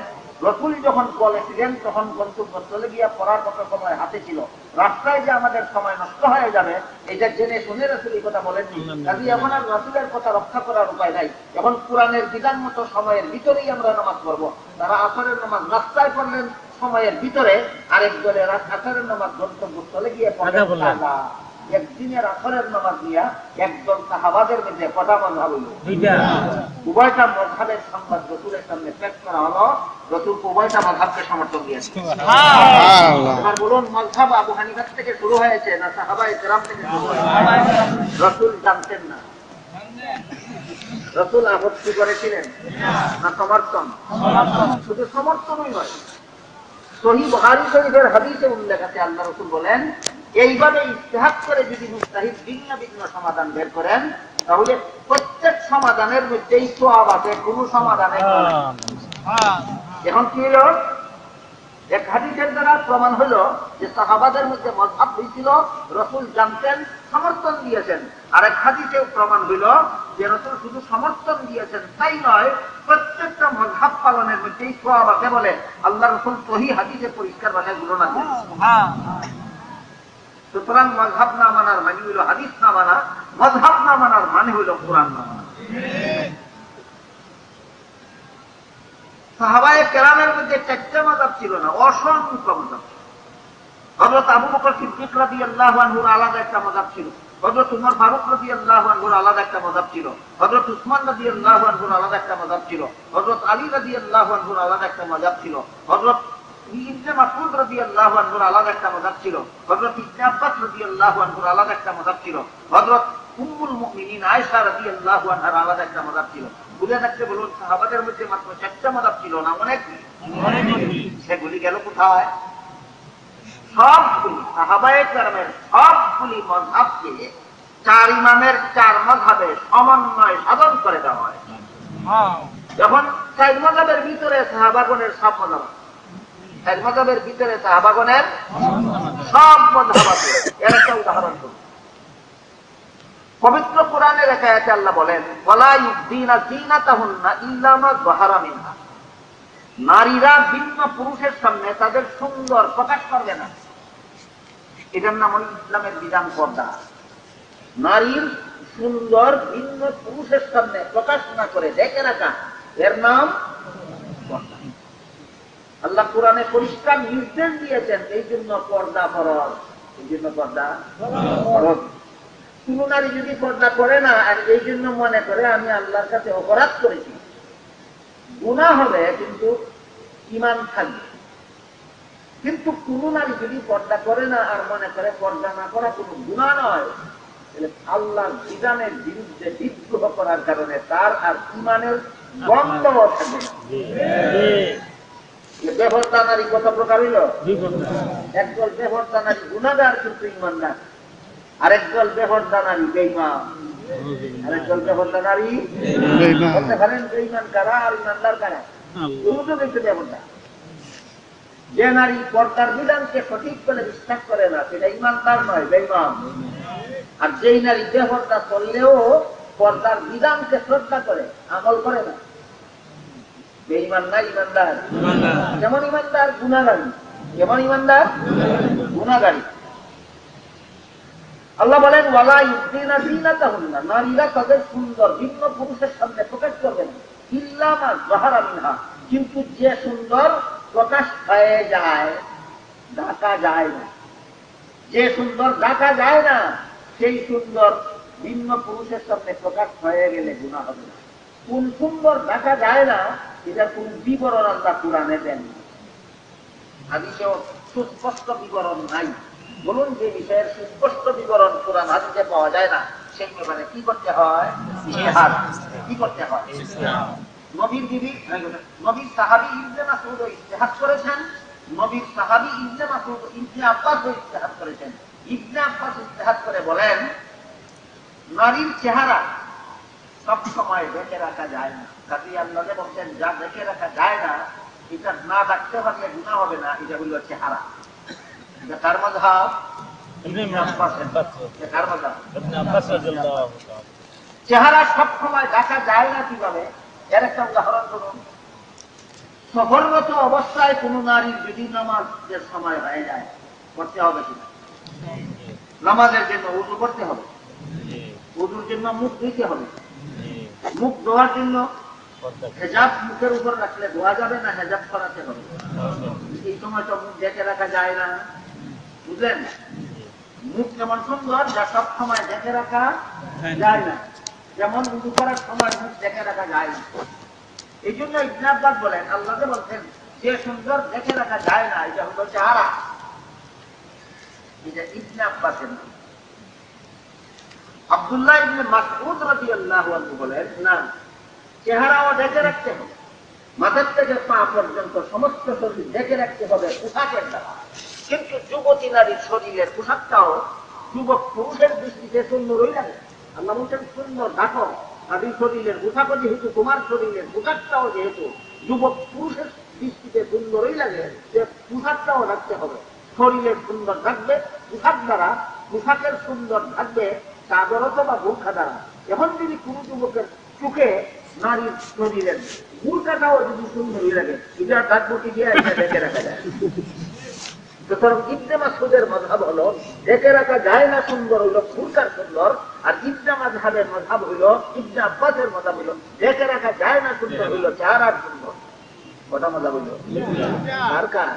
A: রাসূল যখন বলেছিলেন তখন গন্তব্যস্থলে গিয়ে পড়ার কত সময় হাতে ছিল, রাস্তায় যে আমাদের সময় নষ্ট হয়ে যাবে এটা জেনে শুনে রাসূল এই কথা বলেননি। কাজেই এখন আর রাসূলের কথা রক্ষা করার উপায় নাই, এখন কোরআনের বিধান মতো সময়ের ভিতরেই আমরা নামাজ পড়ব। তারা আসরের নামাজ রাস্তায় পড়লেন সময়ের ভিতরে, আরেক দলের আসরের নামাজ গন্তব্যস্থলে গিয়ে পড়লেন। একদিনের আসরের নামাজ নিয়ে একজন সাহাবাদের মধ্যে কটা মাযহাব হলো? উভয়টা মাযহাবের সংবাদ রাসূলের সামনে পেশ করা হলো। রাসূল উভয়টা মাযহাবকে সমর্থন দিয়েছেন। এবার বলুন, মাযহাব আবু হানিফা থেকে শুরু হয়েছে না সাহাবায়ে কেরাম থেকে শুরু হয়েছে? রাসূল জানতেন না? রাসূল আপত্তি করেছিলেন না সমর্থন? শুধু সমর্থনই নয়, সহিহ বুখারী শরীফের হাদিসে উল্লেখ আছে আল্লাহ রাসূল বলেন এইভাবে ইজতিহাদ করে যদি মুজতাহিদ ভিন্ন ভিন্ন সমাধান বের করেন তাহলে প্রত্যেক সমাধানের মধ্যেই সওয়াব আছে, কোন সমাধানে। এখন কি হলো? এক হাদিসের দ্বারা প্রমাণ হলো যে সাহাবাদের মধ্যে মাযহাব হয়েছিল, রাসূল জানতেন, সমর্থন দিয়েছেন। আর এক হাদিসেও প্রমাণ হইল যে রাসূল শুধু সমর্থন দিয়েছেন তাই নয়, প্রত্যেকটা মাযহাব পালনের মধ্যেই সওয়াব আছে বলে আল্লাহ রাসূল সহিহ হাদিসে পরিষ্কার ভাষায় ঘোষণা দিয়েছেন। সুতরাং মাযহাব না মানার মানে হইল হাদিস না মানা, মাযহাব না মানার মানে হইল কোরআন না মানা। সাহাবায়ে কেরামের মধ্যে চারটা মাযহাব ছিল না, অসংখ্য মাযহাব। হযরত আবু বকর সিদ্দিক রাদিয়াল্লাহু আনহুর আলাদা একটা মাযহাব ছিল, হযরত উমর ফারুক রাদিয়াল্লাহু আনহুর আলাদা একটা মাযহাব ছিল, হযরত উসমান রাদিয়াল্লাহু আনহুর আলাদা একটা মাযহাব ছিল, হযরত আলী রাদিয়াল্লাহু আনহুর আলাদা একটা মাযহাব ছিল, হযরত ইবনে মাসউদ রাদিয়াল্লাহু আনহুর আলাদা একটা মাযহাব ছিল, হযরত ইবনে আব্বাস রাদিয়াল্লাহু আনহুর আলাদা একটা মাযহাব ছিল, হযরত উম্মুল মুমিনিন আয়েশা রাদিয়াল্লাহু আনহার আলাদা একটা মাযহাব ছিল। বুঝে থাকতে বলুন, সাহাবাদের মধ্যে মাত্র চারটা মাযহাব ছিল না, অনেক। সেগুলি গেল কোথায়? সবগুলি সাহাবায়ে কেরামের সবগুলি মাযহাবকে চার ইমামের চার মাযহাবে সমন্বয় সাধন করে দেওয়া হয়। যখন চার মাযহাবের ভিতরে সাহাবাগণের সব মাযহাব, চার মাযহাবের ভিতরে সাহাবাগণের সব মাযহাব আছে। এর একটা উদাহরণ করুন। পবিত্র কোরআনের এক আয়াতে আল্লাহ বলেন ওয়ালা ইউযিনা যিনাতাহুন্না ইল্লা মা যাহারা মিনহা, নারীরা ভিন্ন পুরুষের সামনে তাদের সুন্দর প্রকাশ করবে না, এটার নাম হল ইসলামের বিধান পর্দা। নারীর সুন্দর ভিন্ন পুরুষের সামনে প্রকাশ না করে ঢেকে রাখা, এর নাম পর্দা। আল্লাহ কোরআনে পরিষ্কার নির্দেশ দিয়েছেন, এই জন্য পর্দা ফরজ, এই জন্য পর্দা ফরজ। কোন নারী যদি পর্দা করে না আর এই জন্য মনে করে আমি আল্লাহর কাছে অপরাধ করেছি, গুনাহ হবে কিন্তু ঈমান থাকবে। কিন্তু কোন নারী যদি পর্দা করে না আর মনে করে পর্দা না করা কোনো গুনাহ নয়, তাহলে আল্লাহর বিধানের বিরুদ্ধে বিদ্রোহ করার কারণে তার আর ঈমানের গন্ধ থাকবে না। বেপরদা নারী কত প্রকার হইল? একদল বেপরদা নারী গুনাহগার কিন্তু ঈমানদার, আরেকদল বেপরদা নারী বেঈমান, আরেকদল বেপরদা নারী বলতে পারেন বেঈমান কারা আর ঈমানদার কারা? দুটোই তো বেপরদা। যে নারী পর্দার বিধানকে সঠিক বলে বিশ্বাস করে না সেটা ঈমানদার নয়, বেঈমান। আর যেই নারী বেপরদা চললেও পর্দার বিধানকে শ্রদ্ধা করে, আমল করে না, বেঈমান না ঈমানদার? যেমন ঈমানদার গুনাহগারী, যেমন ঈমানদার গুনাহগারী। আল্লাহ বলেন ওয়ালা ইউযিনা যিনাতাহুন্না, নারীরা তাদের সুন্দর ভিন্ন পুরুষের সামনে প্রকাশ করবে না, ইল্লা মা যাহারা মিনহা, কিন্তু যে সুন্দর প্রকাশ হয়ে যায়, ঢাকা যায় না, যে সুন্দর ঢাকা যায় না, সেই সুন্দর ভিন্ন পুরুষের সামনে প্রকাশ হয়ে গেলে গুনাহ হবে না। কোন সুন্দর ঢাকা যায় না এটার কোন বিবরণ আল্লাহ কোরআনে দেন, হাদিসেও সুস্পষ্ট বিবরণ নাই। বলুন যে বিষয়ের সুস্পষ্ট বিবরণ কোরআন হাদিসে পাওয়া যায় না, সেই ব্যাপারে কি করতে হয়? জিহাদ। কি করতে হয়? নবীর বিবি, নবীর সাহাবী ইবনে মাসউদ ইজতিহাদ করেছেন, নবীর সাহাবী ইবনে মাসউদ ইবনে আব্বাস ইজতিহাদ করেছেন। ইবনে আব্বাস ইজতিহাদ করে বলেন, নারীর চেহারা সব সময় দেখে রাখা যায় না। কাজী আল্লাহ বলছেন যা দেখে রাখা যায় না এটা না দেখতে পারলে গুনাহ হবে না, এটা হলো চেহারা। এটা কার মাযহাব? ইবনে আব্বাসের। এটা কার মাযহাব? ইবনে আব্বাস রাদিয়াল্লাহু তাআলা। চেহারা সব সময় দেখা যায় না কিভাবে? এর একটা উদাহরণ করুন। সফররত অবস্থায় কোন নারীর যদি নামাজের সময় হয়ে যায়, করতে হবে কিনা? নামাজের জন্য ওযু করতে হবে, ওযুর জন্য মুখ ধুইতে হবে, মুখ ধোয়ার জন্য হেজাব মুখের উপর রাখলে ধোয়া যাবে না, হেজাব সরাতে হবে। এই সময় তো মুখ দেখে রাখা যায় না, বুঝলেন? মুখ যেমন সুন্দর যা সব সময় দেখে রাখা যায় না, যেমন উযু করার সময় মুখ দেখে রাখা যায় না। এই জন্য ইবনে আব্বাস বলেন, আল্লাহ বলছেন যে সুন্দর দেখে রাখা যায় না, এটা হলো চেহারা। এটা ইবনে আব্বাসের নাম। আব্দুল্লাহ ইবনে মাসউদ রাদিয়াল্লাহু আনহু বলেন, না, চেহারাও দেখে রাখতে হবে, মাথার থেকে পা পর্যন্ত সমস্ত শরীর দেখে রাখতে হবে পোশাকের দ্বারা। কিন্তু যুবতী নারীর শরীরের পোশাকটাও যুবক পুরুষের দৃষ্টিতে সুন্দরই লাগে। আল্লাহ বলছেন সুন্দর ঢাকো, নারীর শরীরের পোশাকও যেহেতু, তোমার শরীরের পোশাকটাও যেহেতু যুবক পুরুষের দৃষ্টিতে সুন্দরই লাগে, সে পোশাকটাও রাখতে হবে। শরীরের সুন্দর থাকবে পোশাক দ্বারা, পোশাকের সুন্দর থাকবে চাদর অথবা বোরখা দ্বারা। এখন যদি কোন যুবকের চোখে নারীর শরীরের বোরখাটাও যদি সুন্দরই লাগে, এটা ডাকবটি দিয়ে দেখে রাখা যায়। সুতরাং ইবনে মাসউদের মাযহাব হলো দেখে রাখা যায় না সুন্দর হইল বোরখার সুন্দর, আর ইবনে মাযহাবের মাযহাব হইল, ইবনে আব্বাসের মাযহাব হইল দেখে রাখা যায় না সুন্দর হইল চেহারার সুন্দর। কটা মাযহাব হইল? কার কার?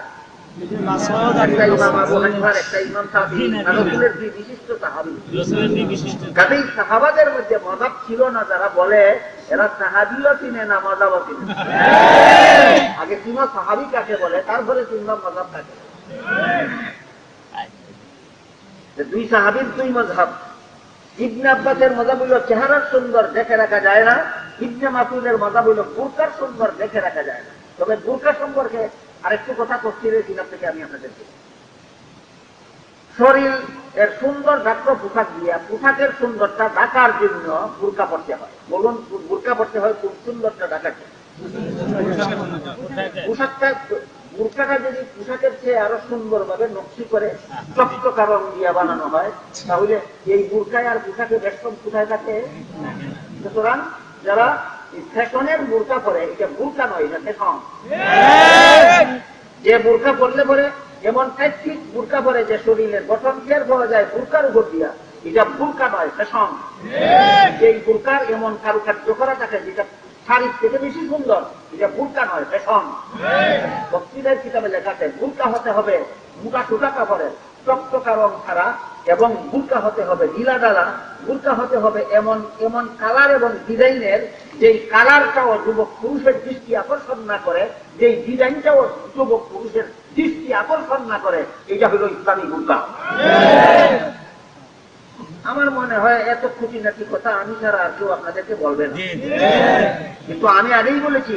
A: একটা ইমাম আবু হানিফার, একটা ইমাম শাফিঈ, রাসূলের দুই বিশিষ্ট সাহাবী। কাজেই সাহাবাদের মধ্যে মাযহাব ছিল না যারা বলে এরা সাহাবীও চিনে না মাযহাবও চিনে না। আগে চিনো সাহাবী কাকে বলে, তারপরে চিনলাম মাযহাব কাকে। দুই সাহাবীর দুই মাযহাব। ইবনে আব্বাসের মাযহাব হলো চেহারার সুন্দর দেখে রাখা যায় না, ইবনে মাসউদের মাযহাব হলো বোরখার সুন্দর দেখে রাখা যায় না। তবে বোরখা সম্পর্কে আরেকটু কথা তফসিরের থেকে আমি আপনাদেরকে, শরীর এর সুন্দর ঢাকো পোশাক দিয়ে পোশাকের সুন্দরটা ঢাকার জন্য বোরখা পড়তে হয়। বলুন বোরখা পড়তে হয় খুব সুন্দরটা ঢাকার জন্য। পোশাকটা, বোরখাটা যদি পোশাকের চেয়ে আরো সুন্দর ভাবে নকশি করে চকচকা রং দিয়ে বানানো হয়, তাহলে এই বোরখায় আর পোশাকে বেশম কোথায় থাকে? সুতরাং যারা ফ্যাশনের বোরকা পরে, এটা বোরকা নয়, এটা ফ্যাশন। যে বোরকা পরলে পরে এমন টাইট বোরকা পরে যে শরীরের গঠন টের পাওয়া যায় বোরকার উপর দিয়া, এটা বোরকা নয়, ফ্যাশন। এই বোরকার এমন কারুকার্য করা থাকে যেটা শাড়ির থেকে বেশি সুন্দর, এটা বোরকা নয়, ফ্যাশন। বক্তৃতার কিতাবে লেখা আছে বোরকা হতে হবে মোটা টোটা কাপড়ের, টকটকা রং ছাড়া, এবং বোরকা হতে হবে ঢিলা ডালা, বোরকা হতে হবে এমন এমন কালার এবং ডিজাইনের যেই কালারটাও যুবক পুরুষের দৃষ্টি আকর্ষণ না করে, যেই ডিজাইনটাও যুবক পুরুষের দৃষ্টি আকর্ষণ না করে, এটা হলো ইসলামী বোরকা। আমার মনে হয় এত খুঁটিনাটি কথা আমি ছাড়া আর কেউ আপনাদেরকে বলবে না, কিন্তু আমি আগেই বলেছি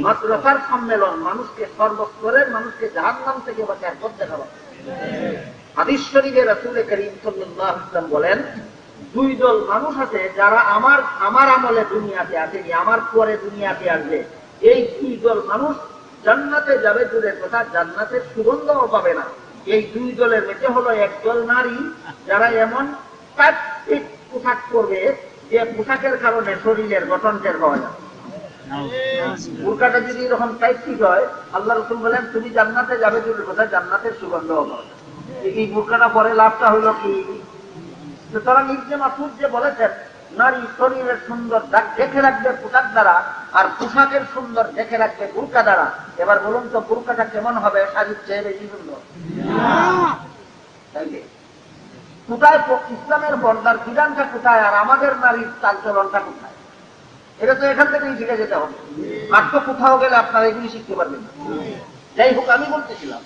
A: মাদ্রাসার সম্মেলন মানুষকে সর্বস্তরের মানুষকে জাহান্নাম থেকে বাঁচার পথ দেখাবো। হাদিস শরীফে রাসূল করিম সাল্লাল্লাহু আলাইহি ওয়াসাল্লাম বলেন, দুই দল মানুষ আছে যারা আমার আমলে দুনিয়াতে আসেনি, আমার পরে দুনিয়াতে আসবে। এই দুই দল মানুষ জান্নাতে যাবে দূরের কথা, জান্নাতের সুগন্ধও পাবে না। এই দুই দলের মধ্যে হলো একদল নারী যারা এমন পোশাক করবে যে পোশাকের কারণে শরীরের গঠন টের পাওয়া যায়। বোরকাটা যদি এরকম টাইট হয়, আল্লাহ রাসূল বলেন তুমি জান্নাতে যাবে দূরের কথা, জান্নাতের সুগন্ধও পাবে। এই বোরকাটা পরে লাভটা হইল কি? সুতরাং ইবনে মাসউদ যে বলেছেন নারী শরীরের সুন্দর দেখে রাখবে পোশাক দ্বারা, আর পোশাকের সুন্দর দেখে রাখবে বোরকা দ্বারা। এবার বলুন তো বোরকাটা কেমন হবে শাড়ির চেয়ে বেশি সুন্দর? কোথায় ইসলামের পর্দার বিধানটা কোথায়, আর আমাদের নারীর চালচলনটা কোথায়? এটা তো এখান থেকেই শিখে যেতে হবে। আর তো কোথাও গেলে আপনারা এগুলি শিখতে পারবেন না। যাই হোক, আমি বলতেছিলাম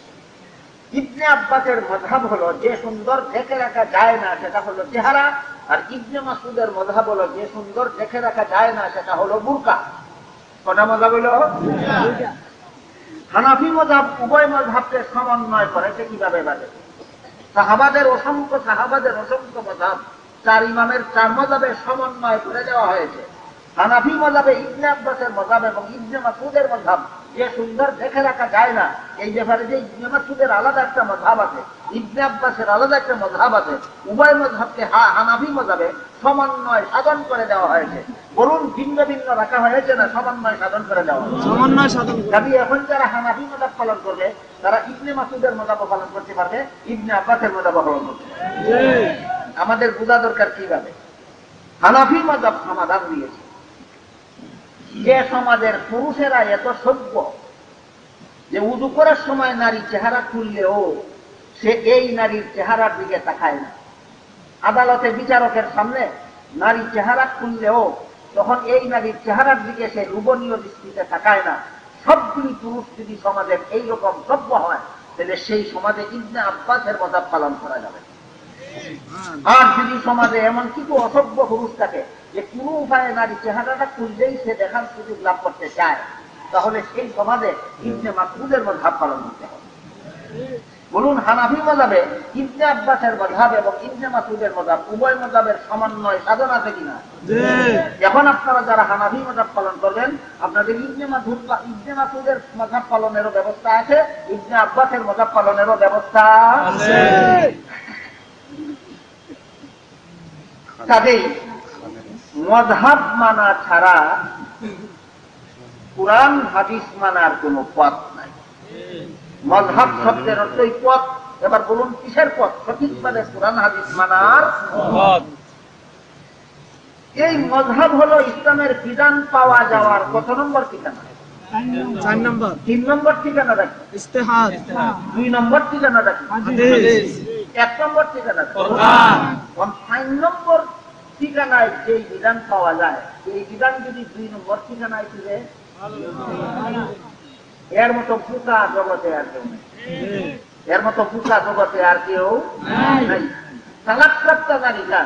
A: ইবনে আব্বাসের মাযহাব হলো যে সুন্দর দেখে রাখা যায় না সেটা হলো চেহারা, আর ইবনে মাসউদের মাযহাব হলো যে সুন্দর দেখে রাখা যায় না সেটা হলো বোরকা। কটা মাযহাব হলো? হানাফি মাযহাব উভয় মাযহাবকে সমন্বয় করেছে কিভাবে? বাজে সাহাবাদের অসংখ্য মাযহাব, চার ইমামের চার মাযহাবের সমন্বয় করে দেওয়া হয়েছে। হানাফি মাযহাবে ইবনে আব্বাসের মাযহাব এবং ইবনে মাসউদের মাযহাব যে সুন্দর দেখে রাখা যায় না, এই ব্যাপারে যে ইবনে মাসউদের আলাদা একটা মাযহাব আছে, ইবনে আব্বাসের আলাদা একটা মাযহাব আছে, উভয় মাযহাবকে হানাফি মাযহাবে সমন্বয় সাধন করে দেওয়া হয়েছে। বলুন ভিন্ন ভিন্ন রাখা হয়েছে না সমন্বয় সাধন করে দেওয়া হয়েছে? সমন্বয় সাধন। কাজে এখন যারা হানাফি মাযহাব পালন করবে তারা ইবনে মাসউদের মাযহাব পালন করতে পারবে, ইবনে আব্বাসের মাযহাব পালন করতে পারবে। আমাদের বোঝা দরকার কিভাবে। হানাফি মাযহাব সমাধান দিয়েছে যে সমাজের পুরুষেরা এত সভ্য যে উযু করার সময় নারী চেহারা খুললেও সে এই নারীর চেহারার দিকে তাকায় না। আদালতে বিচারকের সামনে নারী চেহারা খুললেও তখন এই নারীর চেহারার দিকে সে লোভনীয় দৃষ্টিতে তাকায় না। সবগুলি পুরুষ যদি সমাজের এইরকম সভ্য হয় তাহলে সেই সমাজে ইবনে আব্বাসের মাযহাব পালন করা যাবে। আর যদি সমাজে এমন কিছু অসভ্য পুরুষ থাকে যে কোনো উপায়ে নারী চেহারাটা খুললেই সে দেখার সুযোগ লাভ করতে চায়, তাহলে সেই সমাজে ইবনে মাসউদের মাযহাব পালন করতে হবে। বলুন হানাফি মাযহাবে ইবনে আব্বাসের মাযহাব এবং ইবনে মাসউদের মাযহাব উভয় মাযহাবের সমন্বয় সাধন আছে কিনা? এখন আপনারা যারা হানাফি মাযহাব পালন করবেন আপনাদের ইবনে মাসউদের মাযহাব পালনেরও ব্যবস্থা আছে, ইবনে আব্বাসের মাযহাব পালনেরও ব্যবস্থা আছে। কাজেই মাযহাব মানা ছাড়া কুরআন হাদিস মানার কোন পথ নাই। মাযহাব শব্দের অর্থই পথ। এবার বলুন কিসের পথ? সঠিকভাবে কুরআন হাদিস মানার পথ। এই মাযহাব হলো ইসলামের বিধান পাওয়া যাওয়ার কত নম্বর ঠিকানা? 4 নম্বর। 3 নম্বর ঠিকানা রাখি ইজতিহাদ, 2 নম্বর ঠিকানা রাখি হাদিস, 1 নম্বর ঠিকানা কোরআন, 3 নম্বর ঠিকানায় যে বিধান পাওয়া যায় এই বিধান যদি 2 নম্বর ঠিকানায় ফিরে, এর মতো ফুকা জগতে আর কেউ নেই। এর মতো ফুকা জগতে আর কেউ নাই। তালাকপ্রাপ্ত নারীরা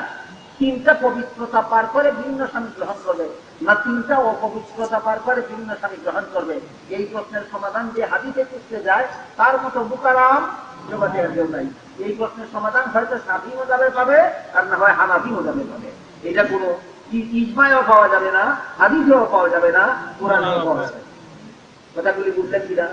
A: 3টা পবিত্রতা পার করে ভিন্ন স্বামী গ্রহণ করবে না 3টা অপবিত্রতা পার করে ভিন্ন স্বামী গ্রহণ করবে? এই প্রশ্নের সমাধান যে হাদিসে খুঁজতে যায় তার মতো বুকারাম জগতে আর কেউ নাই। এই প্রশ্নের সমাধান হয়তো শাফি মাযহাবে পাবে আর না হয় হানাফি মাযহাবে পাবে। এটা কোনো ইজমায়ও পাওয়া যাবে না, হাদিসেও পাওয়া যাবে না, কোরআনেও পাওয়া যাবে না। কথাগুলি বুঝলেন কিনা?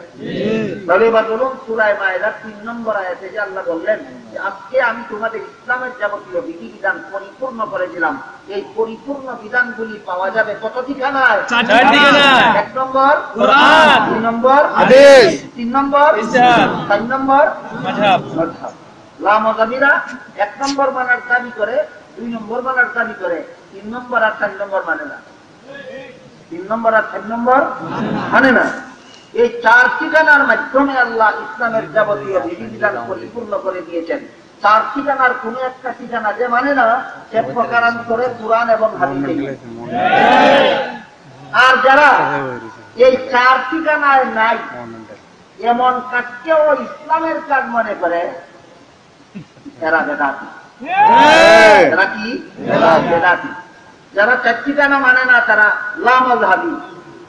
A: তাহলে এবার বলুন সূরা মায়েদার 3 নম্বর আয়াতে যে আল্লাহ বললেন যে আজকে আমি তোমাদের ইসলামের যাবতীয় বিধিবিধান পরিপূর্ণ করে দিলাম। এই পরিপূর্ণ বিধানগুলি পাওয়া যাবে কত ঠিকানায়?
C: 4 ঠিকানায়।
A: 1 নম্বর
C: কোরআন,
A: 2 নম্বর
B: হাদিস,
A: 3 নম্বর
C: ইসলাম,
A: 4 নম্বর
C: মাযহাব।
A: মাযহাব। লা মাযহাবিরা 1 নম্বর মানার দাবি করে, 2 নম্বর মানার দাবি করে, 3 নম্বর আর 4 নম্বর মানে না। 3 নম্বর আর 4 নম্বর মানে না। এই 4 ঠিকানার মাধ্যমে আল্লাহ ইসলামের যাবতীয় বিধিবিধান পরিপূর্ণ করে দিয়েছেন। 4 ঠিকানার কোন একটা ঠিকানা যে মানে না সে প্রকারান্তরে কোরআন এবং হাদিসে। আর যারা এই 4 ঠিকানায় নাই এমন কাজকেও ইসলামের কাজ মনে করে এরা বেদাতি। এরা কি? বেদাতি। যারা 4 ঠিকানা মানে না তারা লা মাযহাবী।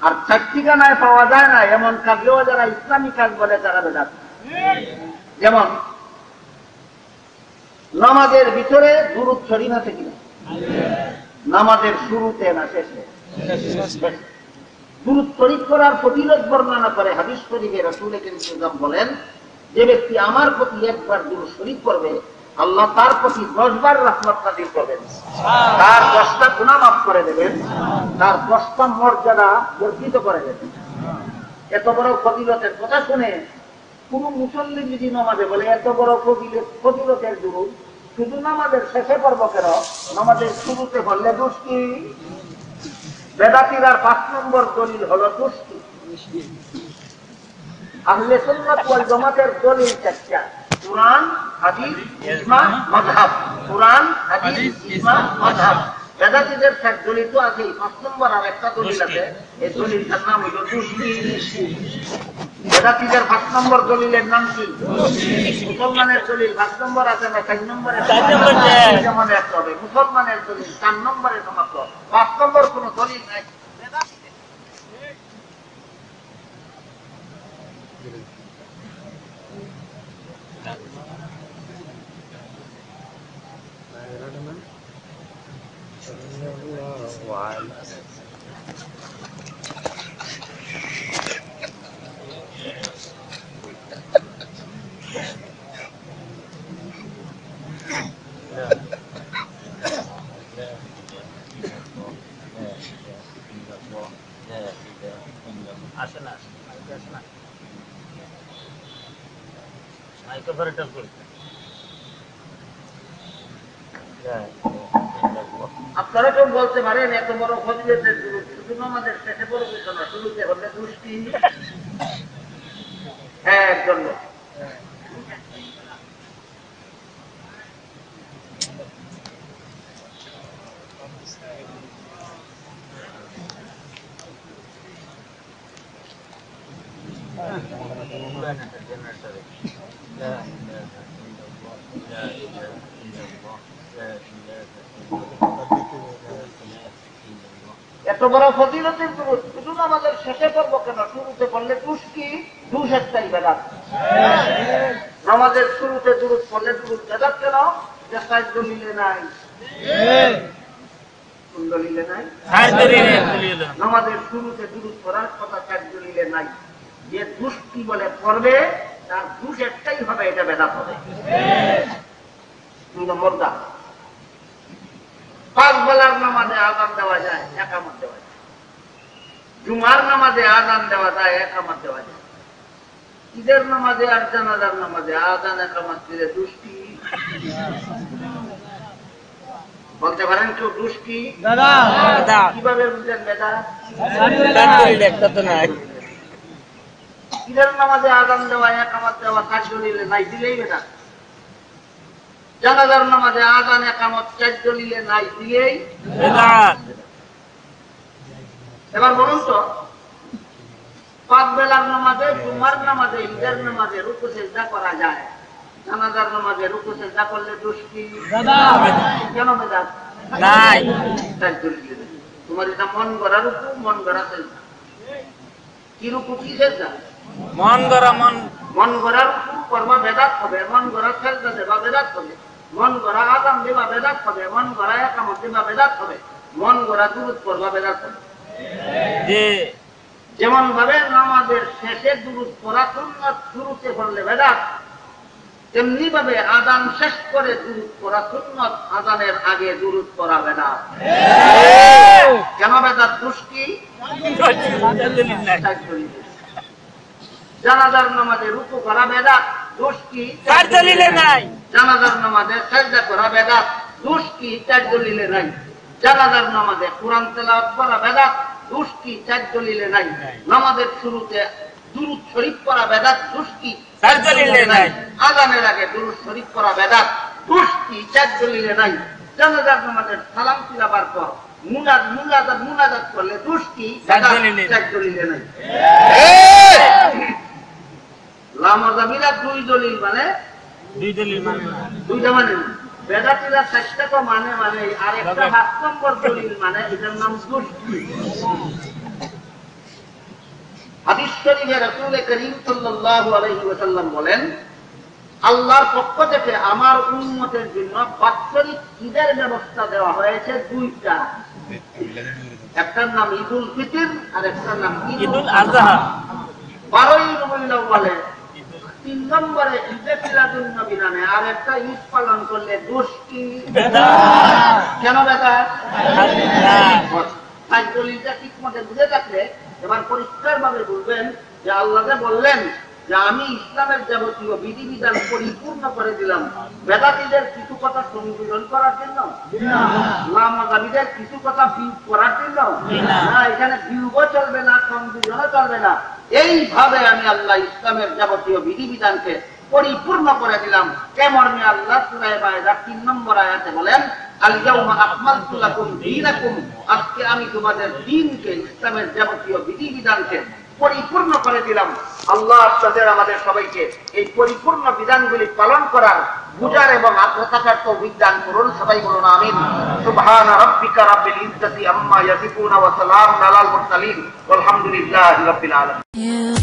A: আর 4 ঠিকানায় পাওয়া যায় না এমন কাজেও যারা ইসলামী কাজ বলে তারা বেদাতি। যেমন নামাজের ভিতরে দুরূদ শরীফ আছে কিনা? নামাজের শুরুতে না শেষে? দুরূদ শরীফ করার ফজিলত বর্ণনা করে হাদিস শরীফে রাসূল কারীম বলেন যে ব্যক্তি আমার প্রতি একবার দুরূদ শরীফ করবে আল্লাহ তার প্রতি 10 বার রহমত নাযিল করবেন, তার 10টা গুনাহ মাফ করে দেবেন, তার 10টা মর্যাদা বর্ধিত করে দেবেন। এত বড় ফজিলতের কথা শুনে কোন মুসল্লি যদি নামাজে বলে এত বড় ফজিলতের দুরূদ শুধু নামাজের শেষে পড়ব কেন, নামাজের শুরুতে পড়লে দোষ কি? বেদাতির 5 নম্বর দলিল হলো দোষ কি? আহলে সুন্নাত ওয়াল জামাতের দলিল 4টা: কুরআন, হাদিস, ইজমা, মাযহাব। কুরআন, হাদিস, ইজমা, মাযহাব। বেদাতিদের 4 দলিল তো আছে। 5 নম্বর আর একটা দলিল আছে, এই দলিলটার নাম হলো দুষ্টি। বেদাতিদের 5 নম্বর দলিলের নাম কি? মুসলমানের দলিল 5 নম্বর আছে না 4 নম্বরে? 4 নম্বর যেমন একটা হবে। মুসলমানের দলিল 4 নম্বরে সমাপ্ত, 5 নম্বর কোন দলিল নাই। আপনারা কেউ বলতে পারেন এত বড় ফজিলতের দুরূদ শুধু নামাজের শেষে পড়বে কেন, শুরুতে হলে দুষ্টি? হ্যাঁ, একজন লোক এত বড় ফজিলতের দুরূদ শুধু নামাজের শেষে পড়ব কেন, শুরুতে পড়লে দোষ কি? দোষ একটাই, বেদাত। নামাজের শুরুতে দুরূদ পড়লে দুরূদ বেদাত কেন? যে 4 দলিলে নাই। কোন দলিলে নাই? নামাজের শুরুতে দুরূদ পড়ার কথা 4 দলিলে নাই। যে দুষ্টি বলে পড়বে তার দোষ একটাই হবে, এটা বেদাত হবে। 2 নম্বর দা 5 বেলার নামাজে আযান দেওয়া যায়, ইকামত দেওয়া যায়। জুমার নামাজে আযান দেওয়া যায়, ইকামত দেওয়া যায়। ঈদের নামাজে আর জানাজার নামাজে আযান ইকামত দিলে দুষ্টি? বলতে পারেন কেউ দুষ্টি? কিভাবে বুঝলেন বেদাত? একটা তো নাই। ঈদের নামাজে আযান দেওয়া, ইকামত দেওয়া 4 দলিলে নাই, দিলেই বেদাত। জানাজার নামাজে আযান ইকামত 4 দলিলে নাই, দিলেই বেদাত। এবার বলুন তো 5 বেলার নামাজে, জুমার নামাজে, ঈদের নামাজে রুকু সিজদা করা যায়, জানাজার নামাজে রুকু সিজদা করলে দোষ কি? কেন বেদাত? নাই। 4 দলিলে নাই। তোমার এটা মন গড়া রুকু, মন গড়া সিজদা। কি রুকু, কি সিজদা? মন গড়া রুকু করবা বেদাত হবে, মন গড়া সিজদা দেবা বেদাত হবে, মন গড়া আযান দেবা বেদাত হবে, মন গড়া ইকামত দেবা বেদাত হবে, মন গড়া দুরূদ পড়বা বেদাত হবে। যেমন ভাবে নামাজের শেষে দুরূদ পড়া সুন্নাত, শুরুতে পড়লে বেদাত, তেমনি ভাবে আযান শেষ করে দুরূদ পড়া সুন্নাত, আযানের আগে দুরূদ পড়া বেদাত। কেন বেদাত? দোষ কি? জানাজার নামাজে রুকু করা বেদাত, দোষ কি? জানাজার নামাজে সাজদা করা বেদাত, দোষ কি? 4 দলিলে নাই। জানাজার নামাজে কোরআন তেলাওয়াত করা বেদাত, দোষ কি? 4 দলিলে নাই। নামাজের শুরুতে দুরূদ শরীফ পড়া বেদাত, দোষ কি? 4 দলিলে নাই। আযানের আগে দুরূদ শরীফ পড়া বেদাত, দোষ কি? 4 দলিলে নাই। জানাজার নামাজের সালাম ফিরাবার পর মুনাজাত করলে দোষ কি? 4 দলিলে নাই। লামাযাবিরা 2 দলিল মানে 2টা মানে বেদাতিরা 4টা তো মানে আর একটা 5 নম্বর দলিল মানে, এটার নাম দোষ। হাদিস শরীফে রাসূল করিম সাল্লাল্লাহু আলাইহি ওয়াসাল্লাম বলেন, আল্লাহর পক্ষ থেকে আমার উম্মতের জন্য বাৎসরিক ঈদের ব্যবস্থা দেওয়া হয়েছে 2টা। একটার নাম ঈদুল ফিতর আর একটার নাম ঈদুল আযহা। 12ই রবিউল আউয়ালে 3 নম্বরে ঈদে মিলাদুন নবী নামে আর একটা ঈদ পালন করলে দোষ কি? কেন বেদাত? তাই দলিলটা ঠিক মতো বুঝে থাকলে এবার পরিষ্কার ভাবে বুঝবেন যে আল্লাহ বললেন যে আমি ইসলামের যাবতীয় বিধিবিধান পরিপূর্ণ করে দিলাম। বেদাতীদের কিছু কথা সংযোজন করার জন্য, লামাযাবিদের কিছু কথা বিয়োগ করার জন্য না, এখানে বিয়োগও চলবে না, সংযোজনও চলবে না। এইভাবে আমি আল্লাহ ইসলামের যাবতীয় বিধিবিধানকে পরিপূর্ণ করে দিলাম। কেমনে? আল্লাহ সূরা মায়েদা 3 নম্বর আয়াতে বলেন, আল ইয়াউমা আকমালতু লাকুম দীনাকুম, আজকে আমি তোমাদের দ্বীনকে, ইসলামের যাবতীয় বিধিবিধানকে পরিপূর্ণ করে দিলাম। আল্লাহ আপনাদের আমাদের সবাইকে এই পরিপূর্ণ বিধানগুলি পালন করার, বুঝার এবং আগ্রহ থাকার তৌফিক দান করুন। সবাই বলুন আমিন। সুবহান রাব্বিকা রাব্বিল ইজ্জাতি আম্মা ইয়াসিফুন ওয়া সালামুন আলাল মুরসালিন ওয়ালহামদুলিল্লাহি রাব্বিল আলামিন।